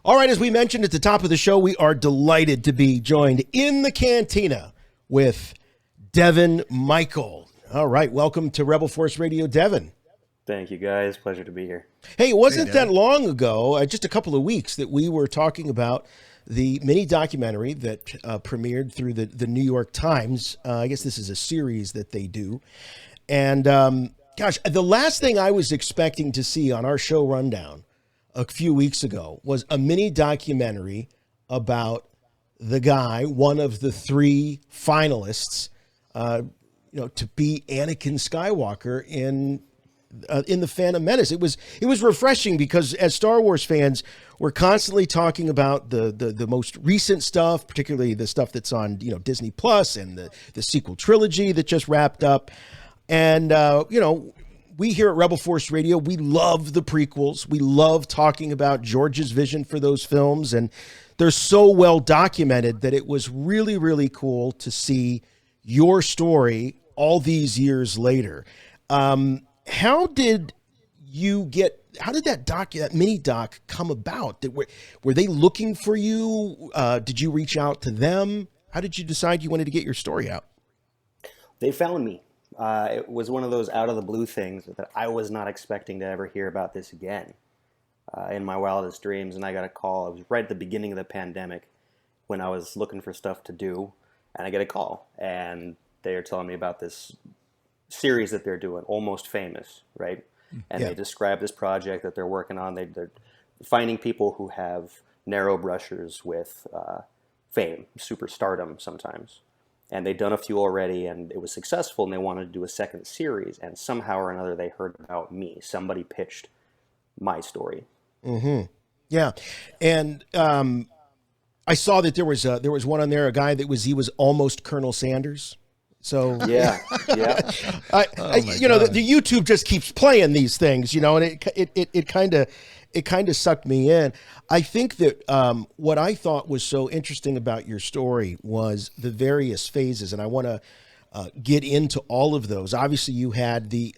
All right, as we mentioned at the top of the show, we are delighted to be joined in the cantina with Devon Michael. All right, welcome to Rebel Force Radio, Devon. Thank you, guys. Pleasure to be here. Hey, it wasn't that long ago, just a couple of weeks, that we were talking about the mini documentary that premiered through the New York Times. I guess this is a series that they do. And gosh, the last thing I was expecting to see on our show rundown a few weeks ago was a mini documentary about the guy, one of the three finalists, to be Anakin Skywalker in the Phantom Menace. It was refreshing because as Star Wars fans, we're constantly talking about the most recent stuff, particularly the stuff that's on Disney Plus and the sequel trilogy that just wrapped up. And we here at Rebel Force Radio, we love the prequels. We love talking about George's vision for those films, and they're so well documented that it was really, really cool to see your story all these years later. How did that mini doc come about? Were they looking for you? Did you reach out to them? How did you decide you wanted to get your story out? They found me. It was one of those out of the blue things that I was not expecting to ever hear about this again in my wildest dreams. And I got a call. It was right at the beginning of the pandemic when I was looking for stuff to do. And I get a call. And they are telling me about this series that they're doing, Almost Famous, right? And They describe this project that they're working on. They're finding people who have narrow brushes with fame, superstardom sometimes. And they'd done a few already, and it was successful, and they wanted to do a second series. And somehow or another, they heard about me. Somebody pitched my story. Mm-hmm. Yeah, and I saw that there was one on there, a guy that he was almost Colonel Sanders. So yeah. The YouTube just keeps playing these things, and it kind of sucked me in. I think that what I thought was so interesting about your story was the various phases, and I want to get into all of those. Obviously, you had the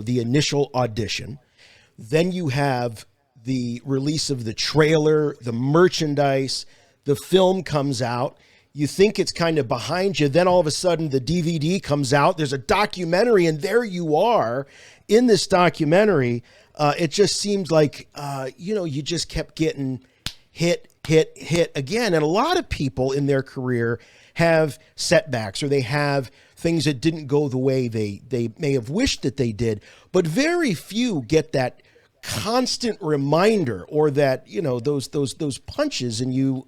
initial audition, then you have the release of the trailer, the merchandise, the film comes out. You think it's kind of behind you. Then all of a sudden the DVD comes out. There's a documentary, and there you are in this documentary. It just seems like, you just kept getting hit again. And a lot of people in their career have setbacks, or they have things that didn't go the way they may have wished that they did. But very few get that constant reminder, or that, those punches. And you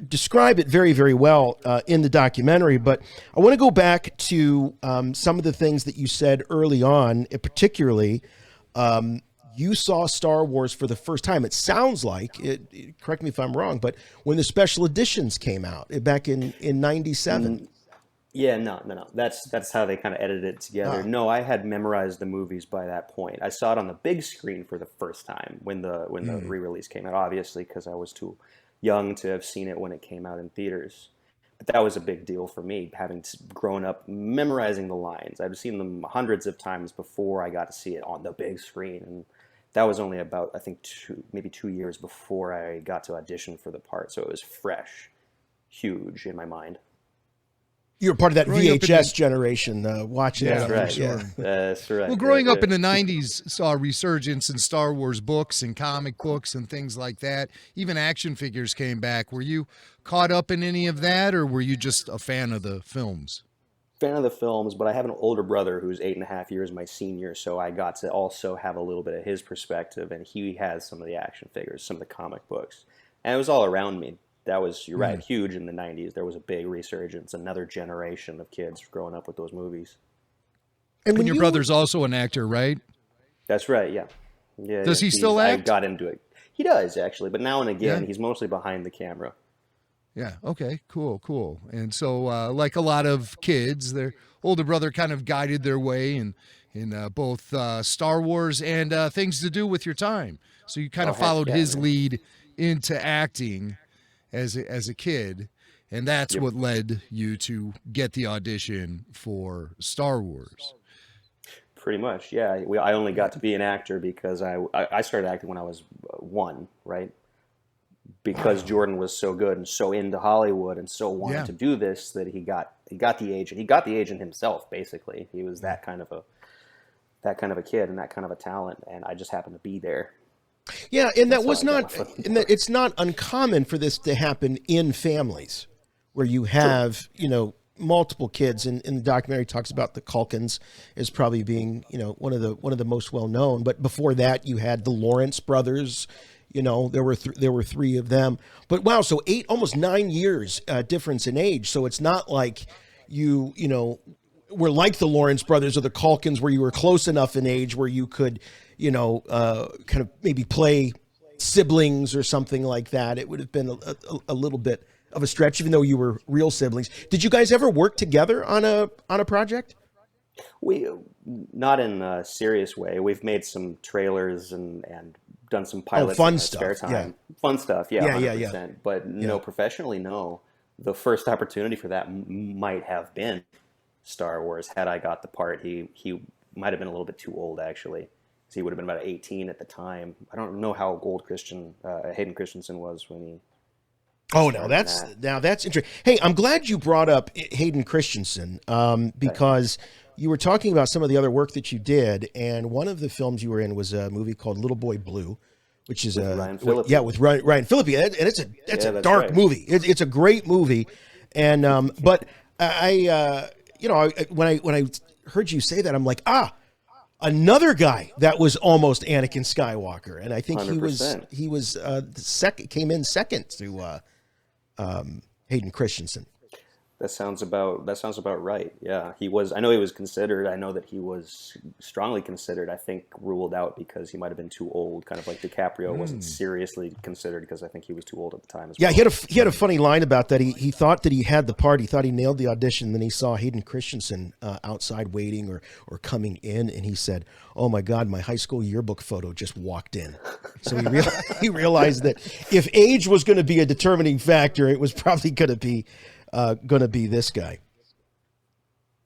describe it very, very well in the documentary. But I want to go back to some of the things that you said early on, particularly you saw Star Wars for the first time. It sounds like, correct me if I'm wrong, but when the special editions came out back in 97. Yeah, no. That's how they kind of edited it together. No, I had memorized the movies by that point. I saw it on the big screen for the first time when the re-release came out, obviously, because I was too young to have seen it when it came out in theaters. But that was a big deal for me, having grown up memorizing the lines. I've seen them hundreds of times before I got to see it on the big screen. And that was only about, I think, 2 years before I got to audition for the part. So it was fresh, huge in my mind. You were part of that VHS generation watching that. That's right. Sure. That's right. Well, growing up in the 90s saw a resurgence in Star Wars books and comic books and things like that. Even action figures came back. Were you caught up in any of that, or were you just a fan of the films? Fan of the films, but I have an older brother who's 8.5 years my senior, so I got to also have a little bit of his perspective, and he has some of the action figures, some of the comic books, and it was all around me. That was, you're right, huge in the 90s. There was a big resurgence, another generation of kids growing up with those movies. And your brother's also an actor, right? That's right, yeah. Does he still act? I got into it. He does, actually, but now and again, he's mostly behind the camera. Yeah, okay, cool. And so, like a lot of kids, their older brother kind of guided their way in both Star Wars and things to do with your time. So you kind of followed his lead into acting as a kid, and that's what led you to get the audition for Star Wars. Pretty much, yeah. I only got to be an actor because I started acting when I was one, right? Because Jordan was so good and so into Hollywood and so wanted to do this, that he got the agent. He got the agent himself, basically. He was that kind of a kid and that kind of a talent, and I just happened to be there. Yeah, and it's not uncommon for this to happen in families where you have, multiple kids. And the documentary talks about the Culkins as probably being, one of the most well known. But before that, you had the Lawrence brothers. There were three of them. But wow, so almost 9 years difference in age. So it's not like you were like the Lawrence brothers or the Culkins, where you were close enough in age where you could, kind of maybe play siblings or something like that. It would have been a little bit of a stretch, even though you were real siblings. Did you guys ever work together on a project? We, not in a serious way. We've made some trailers and done some pilots in our spare time. Yeah. Fun stuff, yeah, 100%. Yeah. But no, professionally, no. The first opportunity for that might have been Star Wars. Had I got the part, he might have been a little bit too old, actually. So he would have been about 18 at the time. I don't know how old Hayden Christensen was when he... Oh, now that's interesting. Hey, I'm glad you brought up Hayden Christensen because you were talking about some of the other work that you did, and one of the films you were in was a movie called Little Boy Blue, which is Ryan Phillippe. with Ryan Phillippe, and it's a dark movie. It's a great movie, and but I when I heard you say that, I'm like, another guy that was almost Anakin Skywalker, and I think 100%. he was came in second to Hayden Christensen. That sounds about right. Yeah, he was. I know he was considered. I know that he was strongly considered. I think ruled out because he might have been too old. Kind of like DiCaprio wasn't seriously considered because I think he was too old at the time as well. Yeah, he had a funny line about that. He thought that he had the part. He thought he nailed the audition. Then he saw Hayden Christensen outside waiting or coming in, and he said, "Oh my God, my high school yearbook photo just walked in." So he realized that if age was going to be a determining factor, it was probably going to be this guy.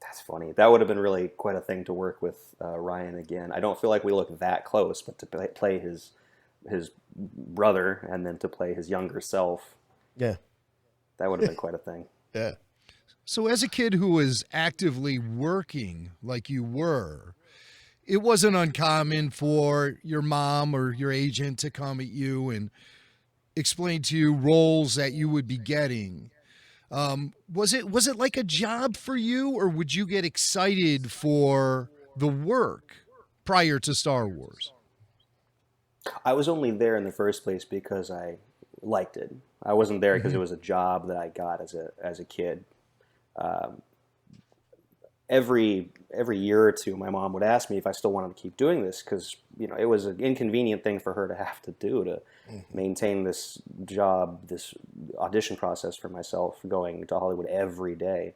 That's funny. That would have been really quite a thing to work with Ryan again. I don't feel like we look that close, but to play his brother and then to play his younger self, that would have been quite a thing. Yeah. So as a kid who was actively working like you were, it wasn't uncommon for your mom or your agent to come at you and explain to you roles that you would be getting. Was it like a job for you, or would you get excited for the work prior to Star Wars? I was only there in the first place because I liked it. I wasn't there because it was a job that I got as a kid. Every year or two, my mom would ask me if I still wanted to keep doing this because it was an inconvenient thing for her to have to do to maintain this job, this audition process for myself, going to Hollywood every day.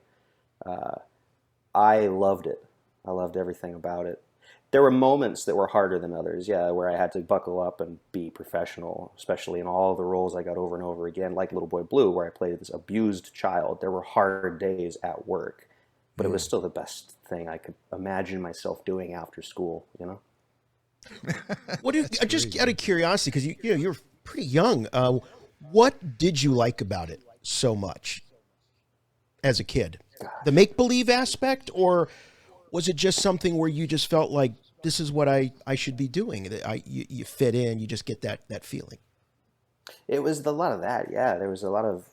I loved it. I loved everything about it. There were moments that were harder than others, where I had to buckle up and be professional, especially in all the roles I got over and over again, like Little Boy Blue, where I played this abused child. There were hard days at work. But it was still the best thing I could imagine myself doing after school, What do you, just out of curiosity, because you're pretty young, what did you like about it so much as a kid? The make-believe aspect, or was it just something where you just felt like this is what I should be doing? You fit in, you just get that feeling. It was a lot of that, yeah. There was a lot of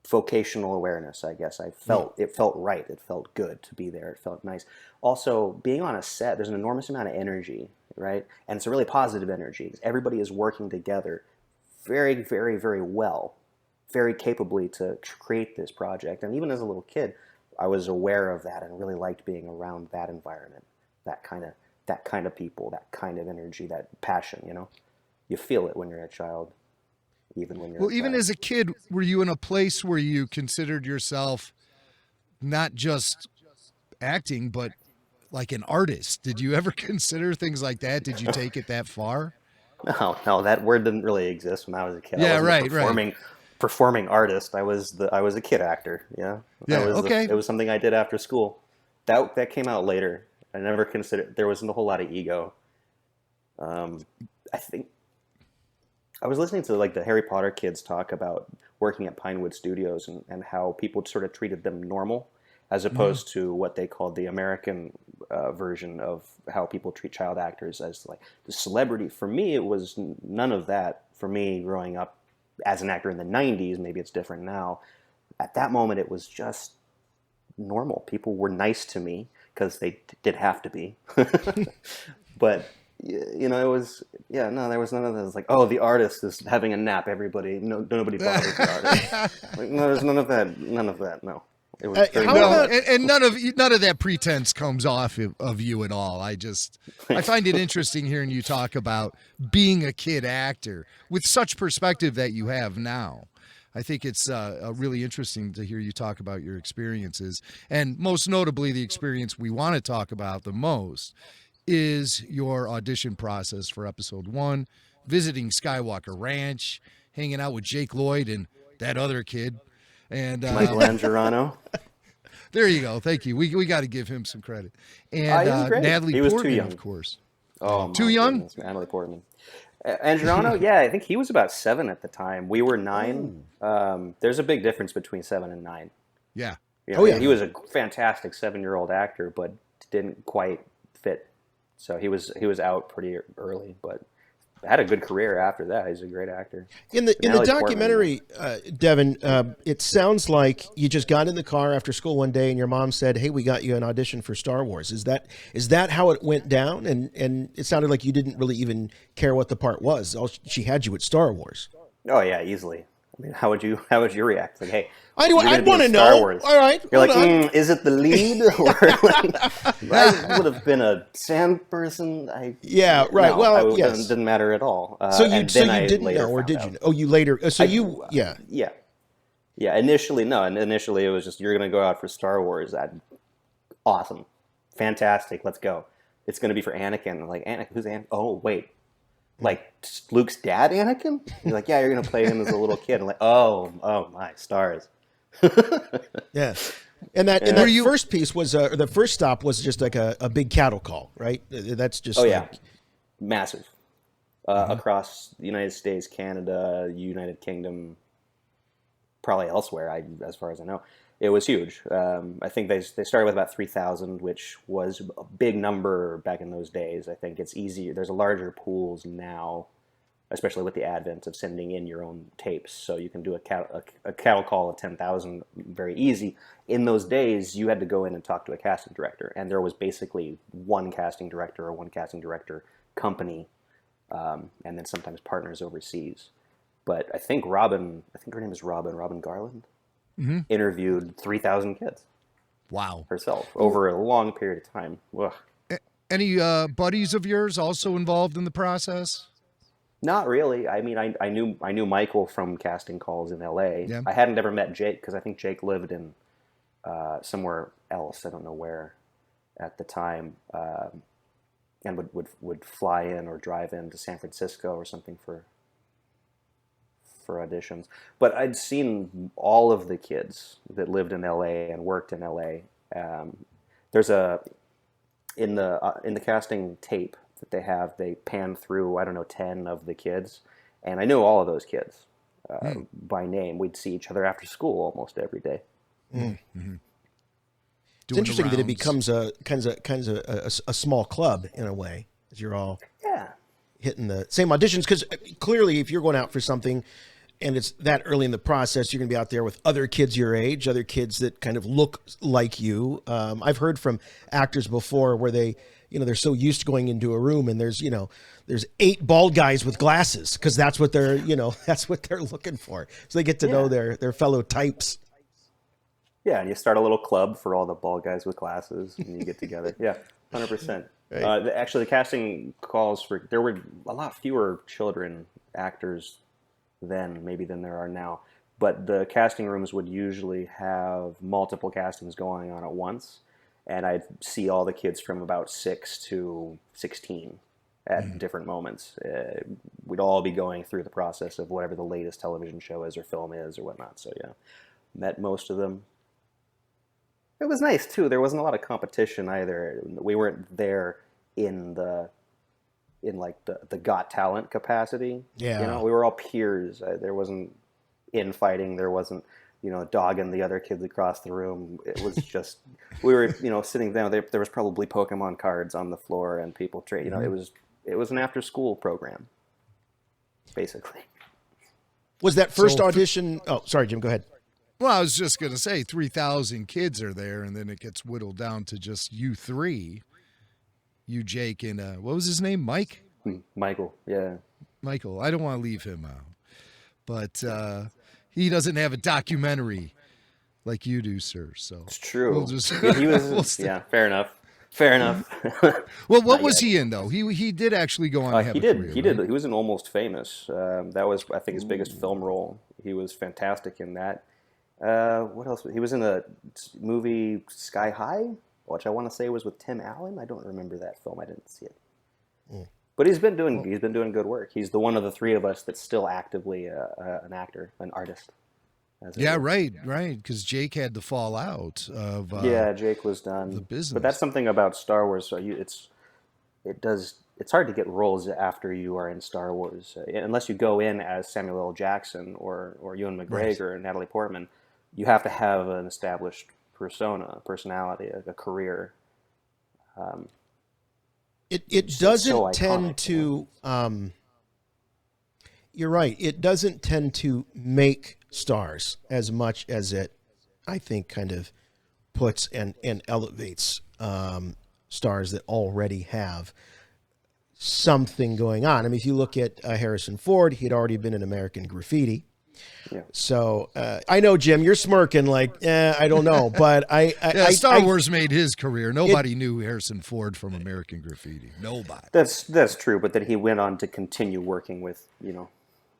vocational awareness, I guess. It felt right. It felt good to be there. It felt nice. Also, being on a set, there's an enormous amount of energy, right? And it's a really positive energy. Everybody is working together very, very, very well, very capably to create this project. And even as a little kid, I was aware of that and really liked being around that environment, that kind of people, that kind of energy, that passion, You feel it when you're a child. Even as a kid, were you in a place where you considered yourself not just acting, but like an artist? Did you ever consider things like that? Did you take it that far? No, that word didn't really exist when I was a kid. Yeah, I wasn't performing artist. I was a kid actor. Yeah. It was something I did after school. That came out later. I never considered, there wasn't a whole lot of ego. I think I was listening to like the Harry Potter kids talk about working at Pinewood Studios and how people sort of treated them normal, as opposed to what they called the American version of how people treat child actors as like the celebrity. For me, it was none of that. For me, growing up as an actor in the '90s, maybe it's different now. At that moment, it was just normal. People were nice to me because they did have to be. But you know, it was, yeah, no, there was none of that. It was like, oh, the artist is having a nap. Everybody, no, nobody bothers the artist. Like, no, there's none of that. None of that. No, it was very how normal. about- and none of that pretense comes off of you at all. I find it interesting hearing you talk about being a kid actor with such perspective that you have now. I think it's really interesting to hear you talk about your experiences, and most notably the experience we want to talk about the most is your audition process for episode 1, visiting Skywalker Ranch, hanging out with Jake Lloyd and that other kid. And Michael Angerano. there you go. Thank you. We got to give him some credit. And He was great. Natalie He was too Portman, young. of course. Oh, Too my young? goodness, Natalie Portman. Angerano, yeah, I think he was about 7 at the time. We were 9. There's a big difference between 7 and 9. Yeah. You know, Oh, yeah. He was a fantastic 7-year-old actor, but didn't quite fit. So he was out pretty early, but had a good career after that. He's a great actor. In the Natalie Portman, documentary, Devon, it sounds like you just got in the car after school one day and your mom said, "Hey, we got you an audition for Star Wars." Is that how it went down? And it sounded like you didn't really even care what the part was. She had you at Star Wars. Oh yeah, easily. I mean, how would you react? Like, hey, I'd you're gonna be want to in Star know. Wars. All right, You're like, hold on. is it the lead? Or like, I would have been a sand person. Yeah, right. No, Well, yes. It didn't matter at all. So and you then I didn't later know, or found did out. you? Oh, you later. Yeah. Yeah. Initially, no. And initially, it was just, you're going to go out for Star Wars. Awesome, fantastic. Let's go. It's going to be for Anakin. I'm like, Anakin? Who's Anakin? Oh, wait. Like Luke's dad, Anakin? You're like, yeah, you're going to play him as a little kid. I'm like, oh my stars. Yeah. And that first piece was the first stop was just like a big cattle call, right? That's just Massive. Across the United States, Canada, United Kingdom, probably elsewhere, as far as I know. It was huge. I think they started with about 3,000, which was a big number back in those days. I think it's easier. There's a larger pools now, especially with the advent of sending in your own tapes. So you can do a cattle call of 10,000 very easy. In those days, you had to go in and talk to a casting director. And there was basically one casting director or one casting director company, and then sometimes partners overseas. But I think her name is Robin Garland, interviewed 3,000 kids. Wow. Herself over a long period of time. Ugh. Any buddies of yours also involved in the process? Not really. I mean, I knew Michael from casting calls in L.A. Yeah. I hadn't ever met Jake because I think Jake lived in somewhere else. I don't know where at the time, and would fly in or drive in to San Francisco or something for auditions. But I'd seen all of the kids that lived in L.A. and worked in L.A. There's in the casting tape that they pan through, I don't know, 10 of the kids, and I knew all of those kids by name. We'd see each other after school almost every day. Mm-hmm. It's interesting that it becomes a kind of a small club in a way, as you're all hitting the same auditions. Because clearly, if you're going out for something and it's that early in the process, you're going to be out there with other kids your age, other kids that kind of look like you. I've heard from actors before where they're so used to going into a room and there's 8 bald guys with glasses because that's what they're looking for. So they get to know their fellow types. Yeah, and you start a little club for all the bald guys with glasses, and you get together. Yeah, 100%. Right. Actually, the casting calls there were a lot fewer children actors then, maybe than there are now. But the casting rooms would usually have multiple castings going on at once, and I'd see all the kids from about 6 to 16 at different moments. We'd all be going through the process of whatever the latest television show is or film is or whatnot. So yeah, met most of them. It was nice too. There wasn't a lot of competition either. We weren't there in the in like the Got Talent capacity. Yeah. You know, we were all peers. There wasn't infighting. There wasn't, dogging the other kids across the room. It was just, we were, sitting down. There was probably Pokemon cards on the floor and people trade. It was an after school program, basically. Was that first audition? Oh, sorry, Jim, go ahead. Well, I was just going to say 3,000 kids are there, and then it gets whittled down to just you three. You, Jake, and what was his name? Mike? Michael, yeah. Michael. I don't want to leave him out. But he doesn't have a documentary like you do, sir. So it's true. We'll just, he was, yeah, fair enough. Fair enough. Well, what was he in, though? He did actually go on to have a career, He did. He was in Almost Famous. That was, I think, his biggest film role. He was fantastic in that. What else? He was in a movie Sky High, which I want to say was with Tim Allen. I don't remember that film. I didn't see it. But he's been doing good work. He's the one of the three of us that's still actively an actor, an artist. Yeah, right. Because Jake had to fall out of. Jake was done. The business. But that's something about Star Wars. So it's hard to get roles after you are in Star Wars, unless you go in as Samuel L. Jackson or Ewan McGregor or Natalie Portman. You have to have an established personality, a career. It doesn't so tend iconic, to. You're right. It doesn't tend to make stars as much as it, I think, kind of puts and elevates stars that already have something going on. I mean, if you look at Harrison Ford, he had already been in American Graffiti. Yeah. So I know, Jim, you're smirking like, I don't know, but Star Wars made his career. Nobody knew Harrison Ford from American Graffiti. Nobody. That's true, but then he went on to continue working with,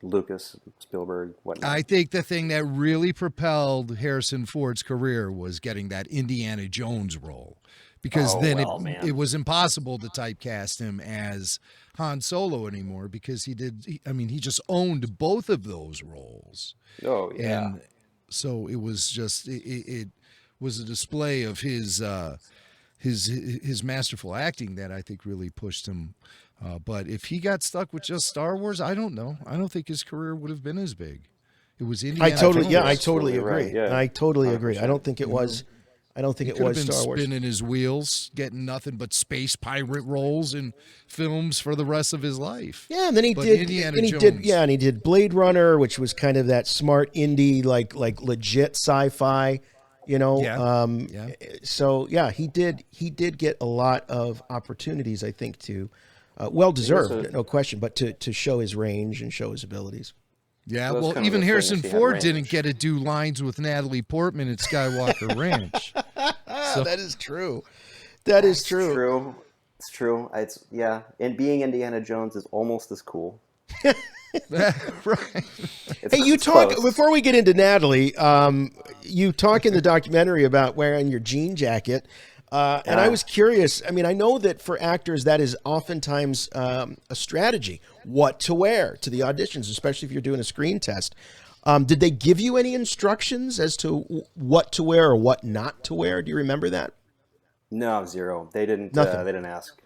Lucas, Spielberg, whatnot. I think the thing that really propelled Harrison Ford's career was getting that Indiana Jones role. Because it was impossible to typecast him as Han Solo anymore because he just owned both of those roles. Oh, yeah. And so it was just, it was a display of his masterful acting that I think really pushed him. But if he got stuck with just Star Wars, I don't know. I don't think his career would have been as big. It was Indiana Jones. I totally agree. Right, yeah. I totally agree. I don't think it was. I don't think it was Star Wars. Spinning his wheels, getting nothing but space pirate roles in films for the rest of his life. Yeah, and then he did Blade Runner, which was kind of that smart indie, like legit sci-fi, So he did get a lot of opportunities, I think, to well deserved, no question, but to show his range and show his abilities. Yeah, well, even Harrison Ford didn't get to do lines with Natalie Portman at Skywalker Ranch. So. That is true. That's true. It's true. And being Indiana Jones is almost as cool. Right. Hey, before we get into Natalie, you talk in the documentary about wearing your jean jacket. And I was curious. I mean, I know that for actors, that is oftentimes a strategy, what to wear to the auditions, especially if you're doing a screen test. Did they give you any instructions as to what to wear or what not to wear? Do you remember that? No, zero. They didn't. Nothing. They didn't ask.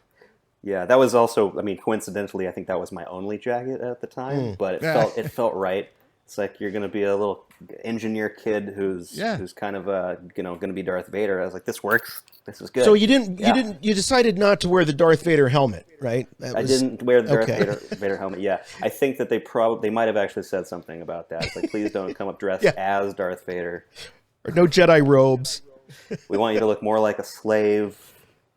Yeah, that was also. I mean, coincidentally, I think that was my only jacket at the time. But it felt right. It's like you're going to be a little engineer kid who's kind of going to be Darth Vader. I was like, this works. This is good. So you decided not to wear the Darth Vader helmet, right? I didn't wear the Darth Vader helmet. Yeah, I think that they might have actually said something about that. It's like, please don't come up dressed as Darth Vader. Or no Jedi robes. We want you to look more like a slave,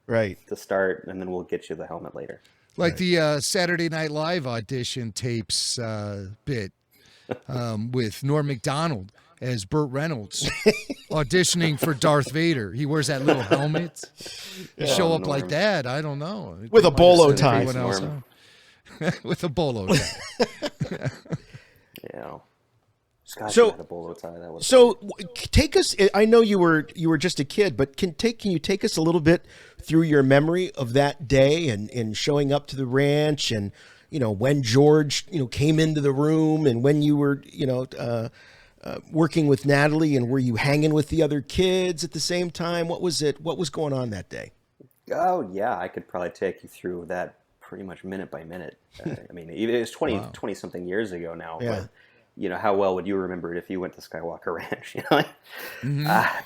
right? To start, and then we'll get you the helmet later. Like the Saturday Night Live audition tapes bit. With Norm Macdonald as Burt Reynolds auditioning for Darth Vader. He wears that little helmet. You show up like that. I don't know. With a bolo tie. With a bolo tie. Yeah. So, a bolo tie. That was take us. I know you were just a kid, but can you take us a little bit through your memory of that day and showing up to the ranch and when George, came into the room and when you were, working with Natalie and were you hanging with the other kids at the same time? What was going on that day? Oh, yeah. I could probably take you through that pretty much minute by minute. I mean, it was 20 Wow. 20 something years ago now, Yeah. but you know, how well would you remember it if you went to Skywalker Ranch? You know,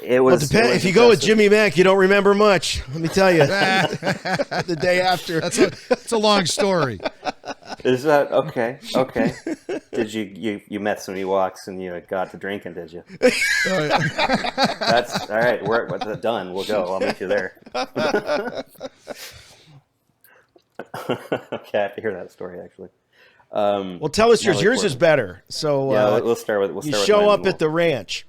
it Well, was. depend. It was If you go with impressive. Jimmy Mack, you don't remember much. Let me tell you. The day after. That's a long story. Is that okay? Okay. Did you met some Ewoks and you got to drinking? Did you? That's all right. We're done. We'll go. I'll meet you there. Okay, I have to hear that story actually. Well, tell us yours. Natalie Yours Portman. is better. So Yeah, we'll start with. you show up at the ranch.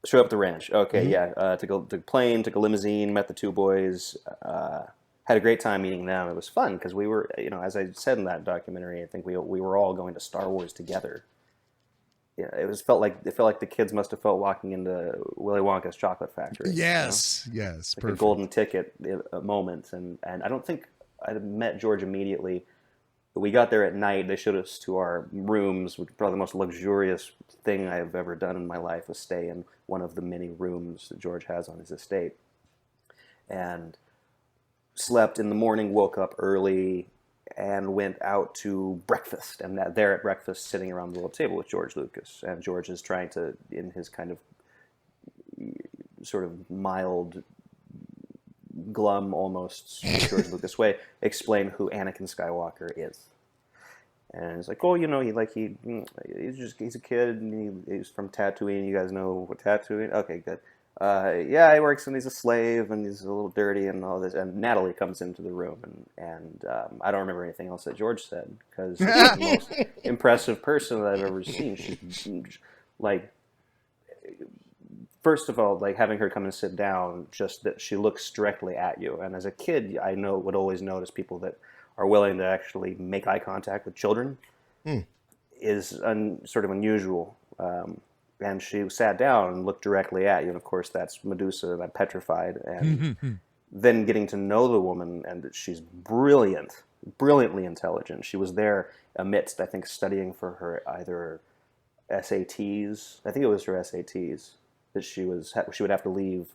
Show up at the ranch. Okay, yeah. Took a plane, took a limousine, met the two boys. Had a great time meeting them. It was fun because we were, you know, as I said in that documentary, I think we were all going to Star Wars together. Yeah, it felt like the kids must have felt walking into Willy Wonka's chocolate factory. Yes, yes, Like perfect. a golden ticket moment. And I don't think I met George immediately. But we got there at night. They showed us to our rooms, which was probably the most luxurious thing I've ever done in my life, was stay in one of the many rooms that George has on his estate. And slept in the morning, woke up early, and went out to breakfast. And there at breakfast, sitting around the little table with George Lucas. And George is trying to, in his kind of sort of mild, glum, almost George Lucas way, explain who Anakin Skywalker is. And it's like, oh, you know, he's a kid, and he's from Tatooine. You guys know what Tatooine? Okay, good. Yeah, he works and he's a slave and he's a little dirty and all this. And Natalie comes into the room and I don't remember anything else that George said because she's the most impressive person that I've ever seen. She's like, first of all, like having her come and sit down, just that she looks directly at you. And as a kid, I would always notice people that are willing to actually make eye contact with children is sort of unusual. And she sat down and looked directly at you. And of course, that's Medusa, and I'm petrified. And then getting to know the woman, and that she's brilliant, brilliantly intelligent. She was there amidst, I think, studying for her either SATs. I think it was her SATs that she would have to leave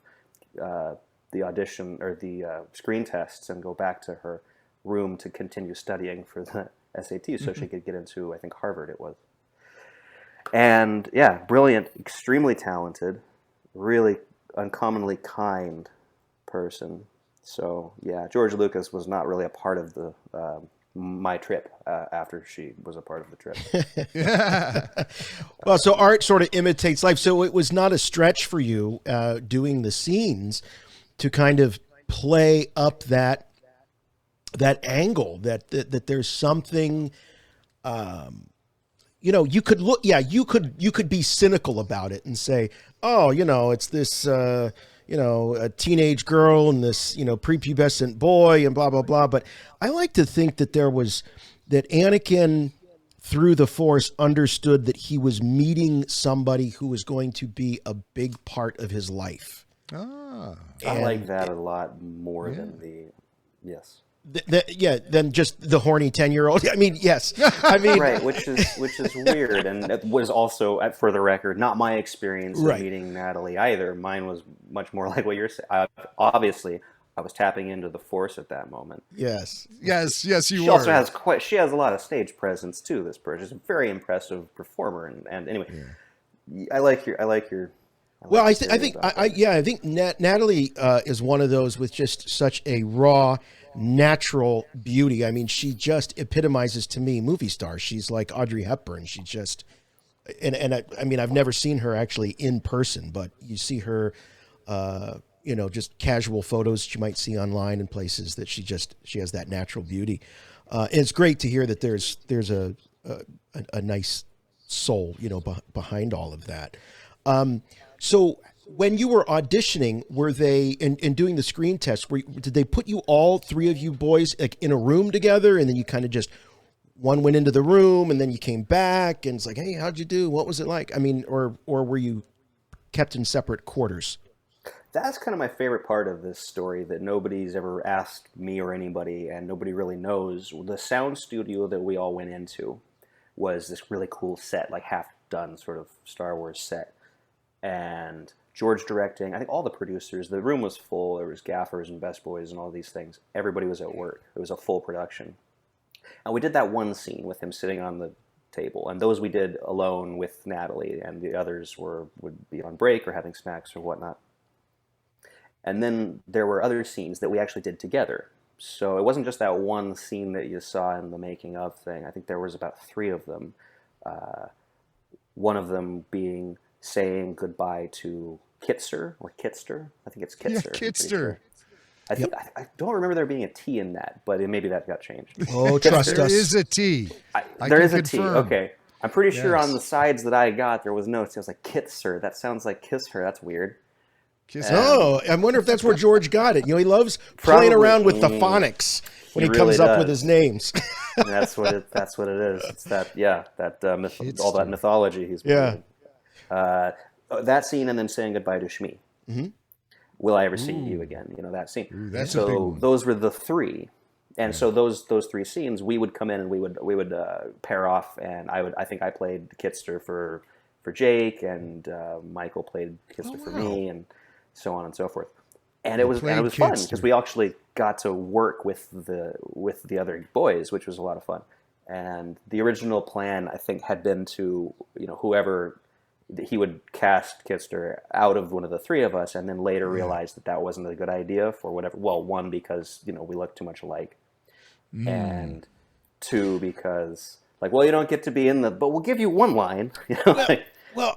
the audition or the screen tests and go back to her room to continue studying for the SATs so she could get into, I think, Harvard it was. And yeah, brilliant, extremely talented, really uncommonly kind person. So yeah, George Lucas was not really a part of the my trip after she was a part of the trip. Well, so art sort of imitates life. So it was not a stretch for you doing the scenes to kind of play up that angle that there's something. You know, you could look, you could be cynical about it and say, oh, you know, it's this, you know, a teenage girl and this, you know, prepubescent boy and blah, blah, blah. But I like to think that that Anakin through the Force understood that he was meeting somebody who was going to be a big part of his life. Ah, I like that a lot more than yes. Than just the horny 10-year-old. I mean, yes. I mean, right, which is weird, and it was also, for the record, not my experience of meeting Natalie either. Mine was much more like what you're saying. Obviously, I was tapping into the Force at that moment. Yes. yes, you She were. also has she has a lot of stage presence too. This person, she's a very impressive performer, and anyway, I like your. Well, I think Natalie is one of those with just such a raw, natural beauty. I mean, she just epitomizes to me movie star. She's like Audrey Hepburn. She just, I mean, I've never seen her actually in person, but you see her, you know, just casual photos you might see online and places that she has that natural beauty. And it's great to hear that there's a nice soul, you know, behind all of that. So when you were auditioning, were they in doing the screen test? Did they put you all three of you boys like in a room together, and then you kind of just one went into the room, and then you came back, and it's like, hey, how'd you do? What was it like? I mean, or were you kept in separate quarters? That's kind of my favorite part of this story that nobody's ever asked me or anybody, and nobody really knows. The sound studio that we all went into was this really cool set, like half done sort of Star Wars set. And George directing, I think all the producers, the room was full. There was gaffers and best boys and all these things. Everybody was at work. It was a full production. And we did that one scene with him sitting on the table, and those we did alone with Natalie, and the others would be on break or having snacks or whatnot. And then there were other scenes that we actually did together. So it wasn't just that one scene that you saw in the making of thing. I think there was about 3 of them. One of them being saying goodbye to Kitster or Kitster. I think it's Kitster. Yeah, Kitster. I think I don't remember there being a T in that, but maybe that got changed. Oh, trust us. There is a T. There is a T. confirm. Okay. I'm pretty sure Yes. on the sides that I got, there was no T. I was like, Kitser. That sounds like kiss her. That's weird. Oh, I wonder if that's where George got it. You know, he loves playing around with the phonics when he comes really up with does. his names. And that's what it is. It's that, all that mythology he's bringing. That scene, and then saying goodbye to Shmi. Mm-hmm. Will I ever see you again? You know, that scene. Ooh, that's a big so one. those were the 3. And so those 3 scenes, we would come in and we would pair off, and I think I played Kitster for Jake, and Michael played Kitster for me, and so on and so forth. And it was fun because we actually got to work with the other boys, which was a lot of fun. And the original plan, I think, had been to, you know, whoever he would cast Kitster out of one of the 3 of us, and then later realized that wasn't a good idea for whatever. Well, 1, because, you know, we look too much alike, and 2, because like, well, you don't get to be in the, but we'll give you 1 line. You know,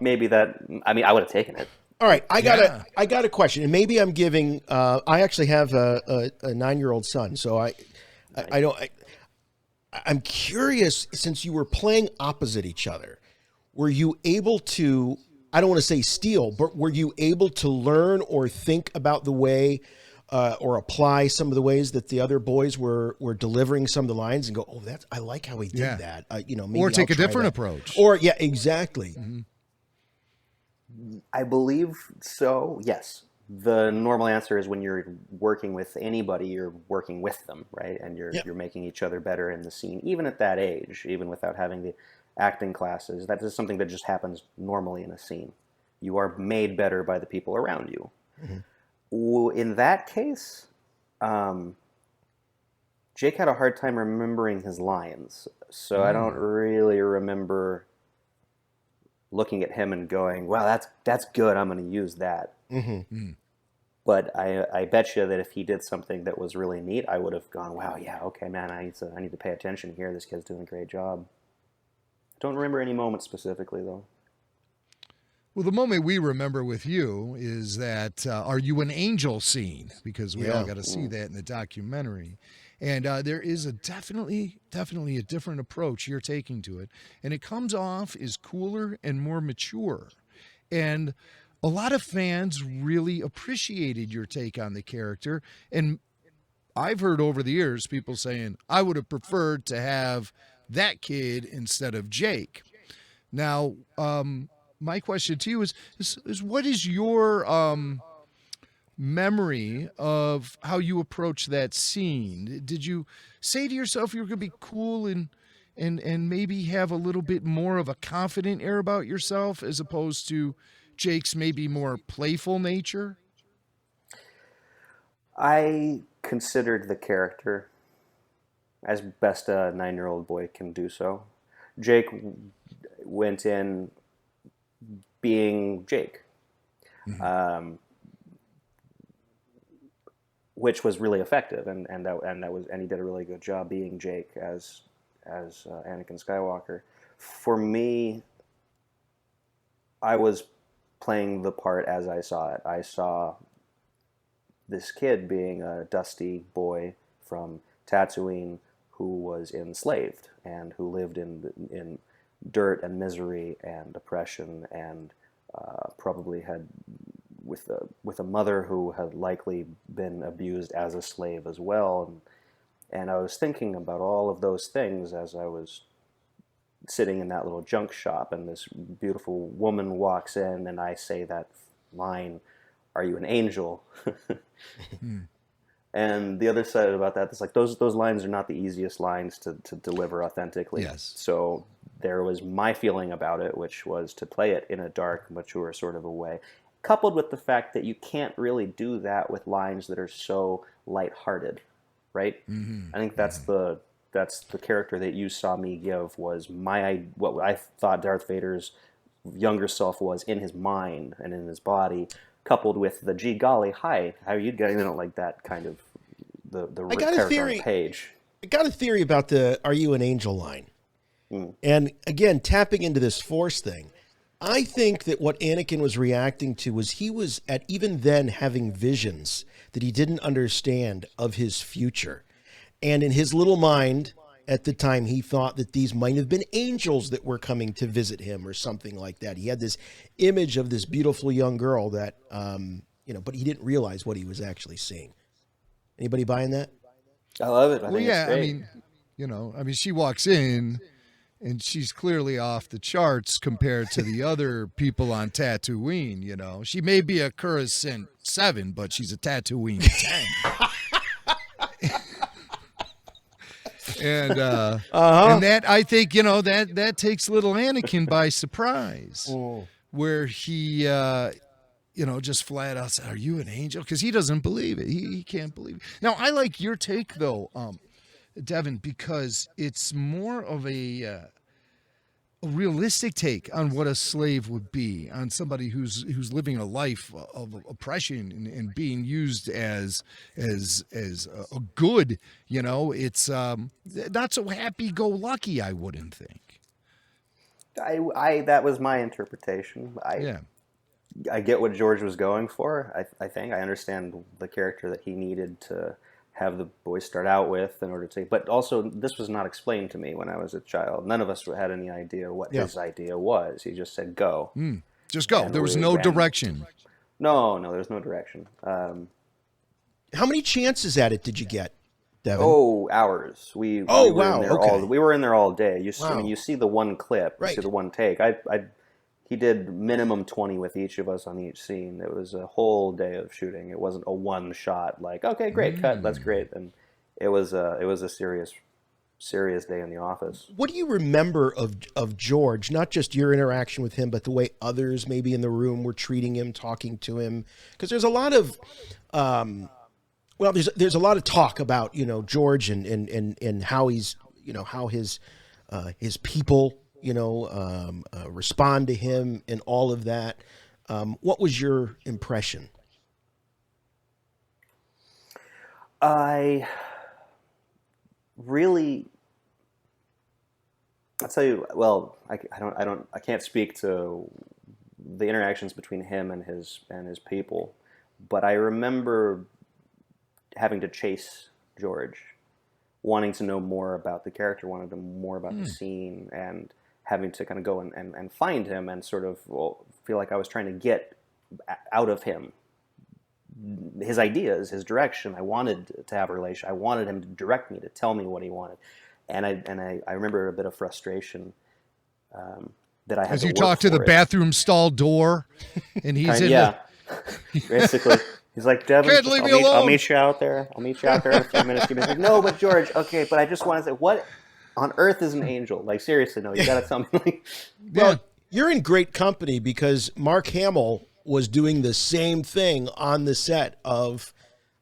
maybe that. I mean, I would have taken it. All right, I got a question, and maybe I'm giving. I actually have a 9-year-old son, so I'm curious. Since you were playing opposite each other, were you able to? I don't want to say steal, but were you able to learn or think about the way, or apply some of the ways that the other boys were delivering some of the lines, and go, oh, I like how he did that. You know, maybe or take I'll a try different that. approach. Or exactly. Mm-hmm. I believe so, yes. The normal answer is when you're working with anybody, you're working with them, right? And you're making each other better in the scene, even at that age, even without having the acting classes. That is something that just happens normally in a scene. You are made better by the people around you. Mm-hmm. In that case, Jake had a hard time remembering his lines, so I don't really remember looking at him and going, wow, that's good, I'm going to use that. Mm-hmm. But I bet you that if he did something that was really neat, I would have gone, wow, yeah, okay, man, I need to pay attention here. This kid's doing a great job. I don't remember any moment specifically, though. Well, the moment we remember with you is that Are You an Angel scene, because we all got to see that in the documentary. And there is definitely a different approach you're taking to it. And it comes off as cooler and more mature. And a lot of fans really appreciated your take on the character. And I've heard over the years people saying, I would have preferred to have that kid instead of Jake. Now, my question to you is what is your memory of how you approach that scene? Did you say to yourself you were going to be cool and maybe have a little bit more of a confident air about yourself as opposed to Jake's maybe more playful nature? I considered the character as best a 9-year-old boy can do so. Jake went in being Jake. Mm-hmm. Which was really effective, and he did a really good job being Jake as Anakin Skywalker. For me, I was playing the part as I saw it. I saw this kid being a dusty boy from Tatooine who was enslaved and who lived in dirt and misery and oppression, and probably had with a mother who had likely been abused as a slave as well. And I was thinking about all of those things as I was sitting in that little junk shop, and this beautiful woman walks in, and I say that line, "Are you an angel?" And the other side about that is like those lines are not the easiest lines to deliver authentically. Yes. So there was my feeling about it, which was to play it in a dark, mature sort of a way, coupled with the fact that you can't really do that with lines that are so lighthearted, right? Mm-hmm. I think that's the that's the character that you saw me give was what I thought Darth Vader's younger self was in his mind and in his body, coupled with the gee golly, hi, how are you getting it, like that kind of the I got a character on theory. the page. I got a theory about the "Are you an angel?" line. And again, tapping into this Force thing, I think that what Anakin was reacting to was he was at even then having visions that he didn't understand of his future. And in his little mind at the time, he thought that these might have been angels that were coming to visit him or something like that. He had this image of this beautiful young girl that, but he didn't realize what he was actually seeing. Anybody buying that? I love it. I think yeah, it's great. she walks in and she's clearly off the charts compared to the other people on Tatooine. She may be a Coruscant 7, but she's a Tatooine 10. And that, I think, that takes little Anakin by surprise, where he, just flat out said, "Are you an angel?" Because he doesn't believe it. He can't believe it. Now, I like your take, though, Devon, because it's more of a realistic take on what a slave would be, on somebody who's living a life of oppression and being used as a good. It's not so happy-go-lucky, I wouldn't think. I that was my interpretation. I get what George was going for. I think I understand the character that he needed to have the boys start out with in order to, but also this was not explained to me when I was a child. None of us had any idea what his idea was. He just said, go. Just go. There was no direction. No, there's no direction. How many chances at it did you get, Devon? Oh, hours. We were in there all day. You see the one clip, you see the one take. He did minimum 20 with each of us on each scene. It was a whole day of shooting. It wasn't a one shot like, okay, great, cut, that's great. And it was a serious day in the office. What do you remember of George? Not just your interaction with him, but the way others maybe in the room were treating him, talking to him. Because there's a lot of there's a lot of talk about George and how he's how his people respond to him and all of that. What was your impression? I'll tell you. Well, I can't speak to the interactions between him and his people, but I remember having to chase George, wanting to know more about the character, wanting to know more about the scene, and having to kind of go and find him and sort of feel like I was trying to get out of him his ideas, his direction. I wanted to have a relation. I wanted him to direct me, to tell me what he wanted. And I remember a bit of frustration that I had as to you work talk to the for it. bathroom stall door, and he's Basically. He's like, Devon, Kid, leave me alone. I'll meet you out there. I'll meet you out there in a few minutes. He's like, no, but George, okay, but I just want to say, what on earth is an angel? Like, seriously, no, you got to tell me. Well, you're in great company because Mark Hamill was doing the same thing on the set of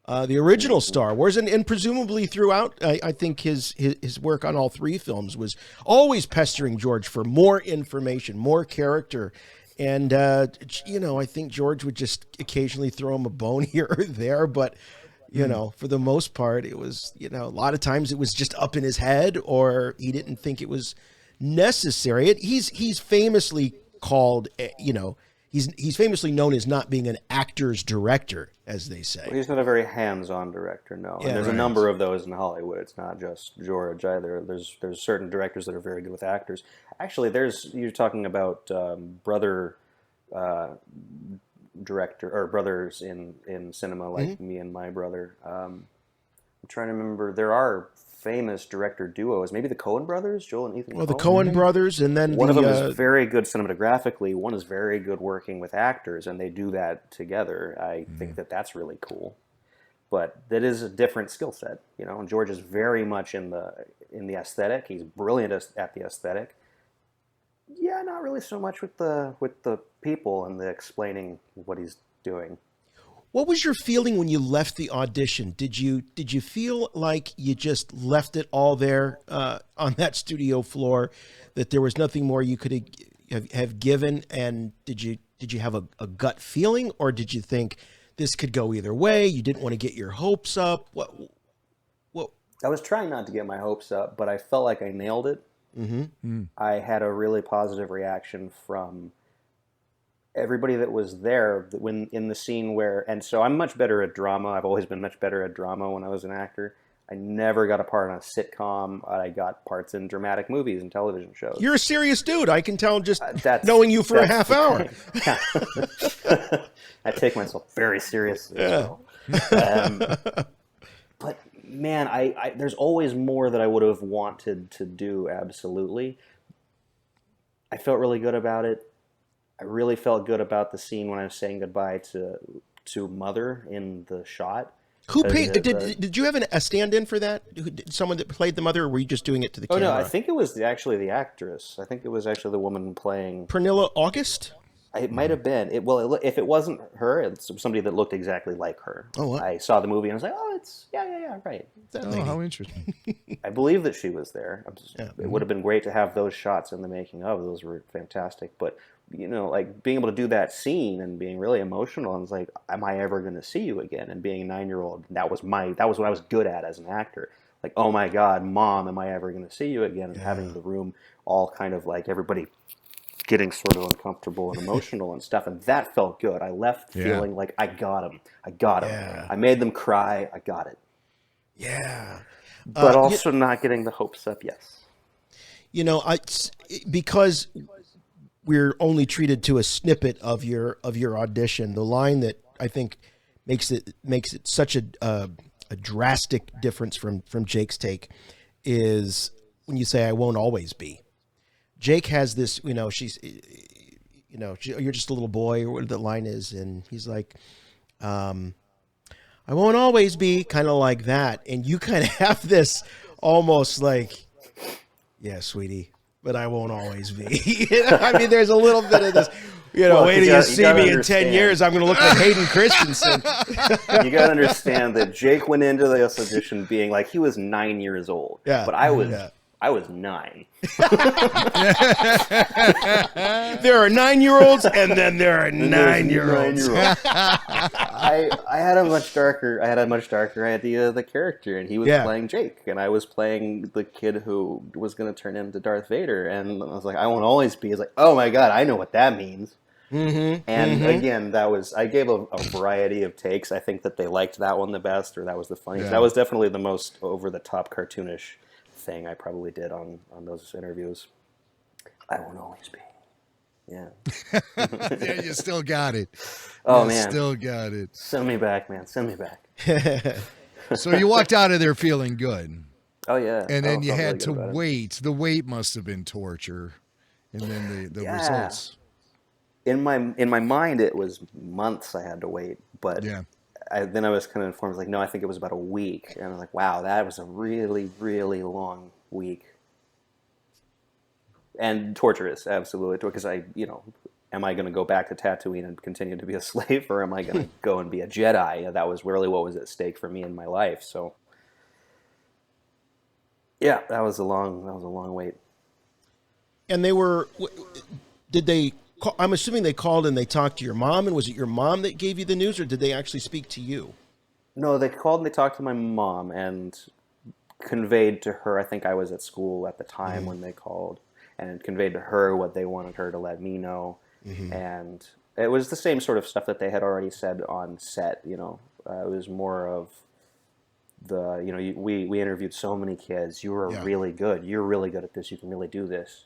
the original Star Wars, and presumably throughout, I think his work on all three films was always pestering George for more information, more character. And, I think George would just occasionally throw him a bone here or there. But, for the most part, it was, a lot of times it was just up in his head, or he didn't think it was necessary. He's famously called, he's famously known as not being an actor's director, as they say. Well, he's not a very hands-on director, no. Yeah, and there's a number of those in Hollywood. It's not just George either. There's certain directors that are very good with actors. Actually, you're talking about brother director or brothers in cinema, like me and my brother. I'm trying to remember. There are famous director duos, maybe the Coen brothers, Joel and Ethan. Well, the Coen brothers, and then one of them is very good cinematographically. One is very good working with actors, and they do that together. I think that's really cool. But that is a different skill set, And George is very much in the aesthetic. He's brilliant at the aesthetic. Yeah, not really so much with the people and the explaining what he's doing. What was your feeling when you left the audition? Did you feel like you just left it all there on that studio floor, that there was nothing more you could have given? And did you have a gut feeling, or did you think this could go either way? You didn't want to get your hopes up. What? I was trying not to get my hopes up, but I felt like I nailed it. Mm-hmm. I had a really positive reaction from everybody that was there when in the scene where, and so I'm much better at drama. I've always been much better at drama when I was an actor. I never got a part on a sitcom. I got parts in dramatic movies and television shows. You're a serious dude. I can tell just knowing you for a half hour. I take myself very seriously. Yeah. But man, I there's always more that I would have wanted to do. Absolutely. I felt really good about it. I really felt good about the scene when I was saying goodbye to Mother in the shot. Who paid? Did you have a stand-in for that? Someone that played the mother, or were you just doing it to the camera? Oh no, I think it was actually the actress. I think it was actually the woman playing Pernilla August. It might have been. If it wasn't her, it's somebody that looked exactly like her. Oh, what? I saw the movie and I was like, oh, it's yeah, right. How interesting. I believe that she was there. Yeah. It would have been great to have those shots in the making of. Those were fantastic. But like being able to do that scene and being really emotional, and it's like, am I ever going to see you again? And being a 9-year-old, that was what I was good at as an actor. Like, oh my God, Mom, am I ever going to see you again? And having the room all kind of like everybody getting sort of uncomfortable and emotional and stuff, and that felt good. I left feeling like I got him. Yeah. I made them cry. I got it. Yeah, but also not getting the hopes up. Yes, because we're only treated to a snippet of your audition. The line that I think makes it such a drastic difference from Jake's take is when you say, "I won't always be." Jake has this, she's, you're just a little boy, or what the line is, and he's like, I won't always be, kind of like that, and you kind of have this almost like, yeah, sweetie, but I won't always be. I mean, there's a little bit of this, wait till you see me in 10 years, I'm going to look like Hayden Christensen. You got to understand that Jake went into this audition being like, he was 9 years old, but I was 9. There are 9-year-olds, and then there are 9-year-olds. I had a much darker idea of the character, and he was playing Jake, and I was playing the kid who was going to turn into Darth Vader, and I was like, I won't always be. It's like, oh my God, I know what that means. Mm-hmm. And again, I gave a variety of takes. I think that they liked that one the best, or that was the funniest. That was definitely the most over-the-top cartoonish thing I probably did on those interviews. I won't always be. Yeah. Yeah, you still got it. Oh, man. Still got it. Send me back, man. Send me back. So you walked out of there feeling good. Oh, yeah. And then you had to wait. The wait must have been torture. And then the results. In my mind, it was months I had to wait. But then I was kind of informed, like, no, I think it was about a week. And I was like, wow, that was a really, really long week. And torturous, absolutely. Because am I going to go back to Tatooine and continue to be a slave, or am I going to go and be a Jedi? That was really what was at stake for me in my life. So, yeah, that was a long wait. And I'm assuming they called and they talked to your mom, and was it your mom that gave you the news, or did they actually speak to you? No, they called and they talked to my mom and conveyed to her, I think I was at school at the time when they called, and conveyed to her what they wanted her to let me know. Mm-hmm. And it was the same sort of stuff that they had already said on set, it was more of we interviewed so many kids. You were really good. You're really good at this. You can really do this.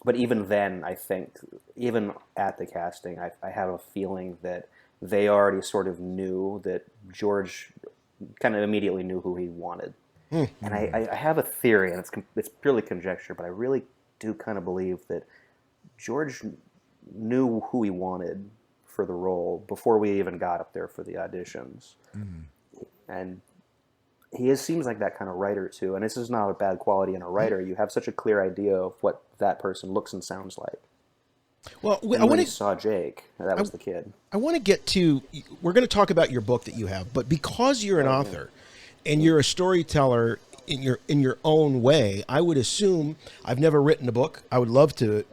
But even then, I think, even at the casting, I have a feeling that they already sort of knew that George kind of immediately knew who he wanted. Mm-hmm. And I have a theory, and it's purely conjecture, but I really do kind of believe that George knew who he wanted for the role before we even got up there for the auditions. Mm-hmm. And he seems like that kind of writer too, and this is not a bad quality in a writer. You have such a clear idea of what that person looks and sounds like. Well, And I when want he to. saw Jake, that was the kid. I want to get to. We're going to talk about your book that you have, but because you're an author, and you're a storyteller in your own way, I would assume I've never written a book. I would love to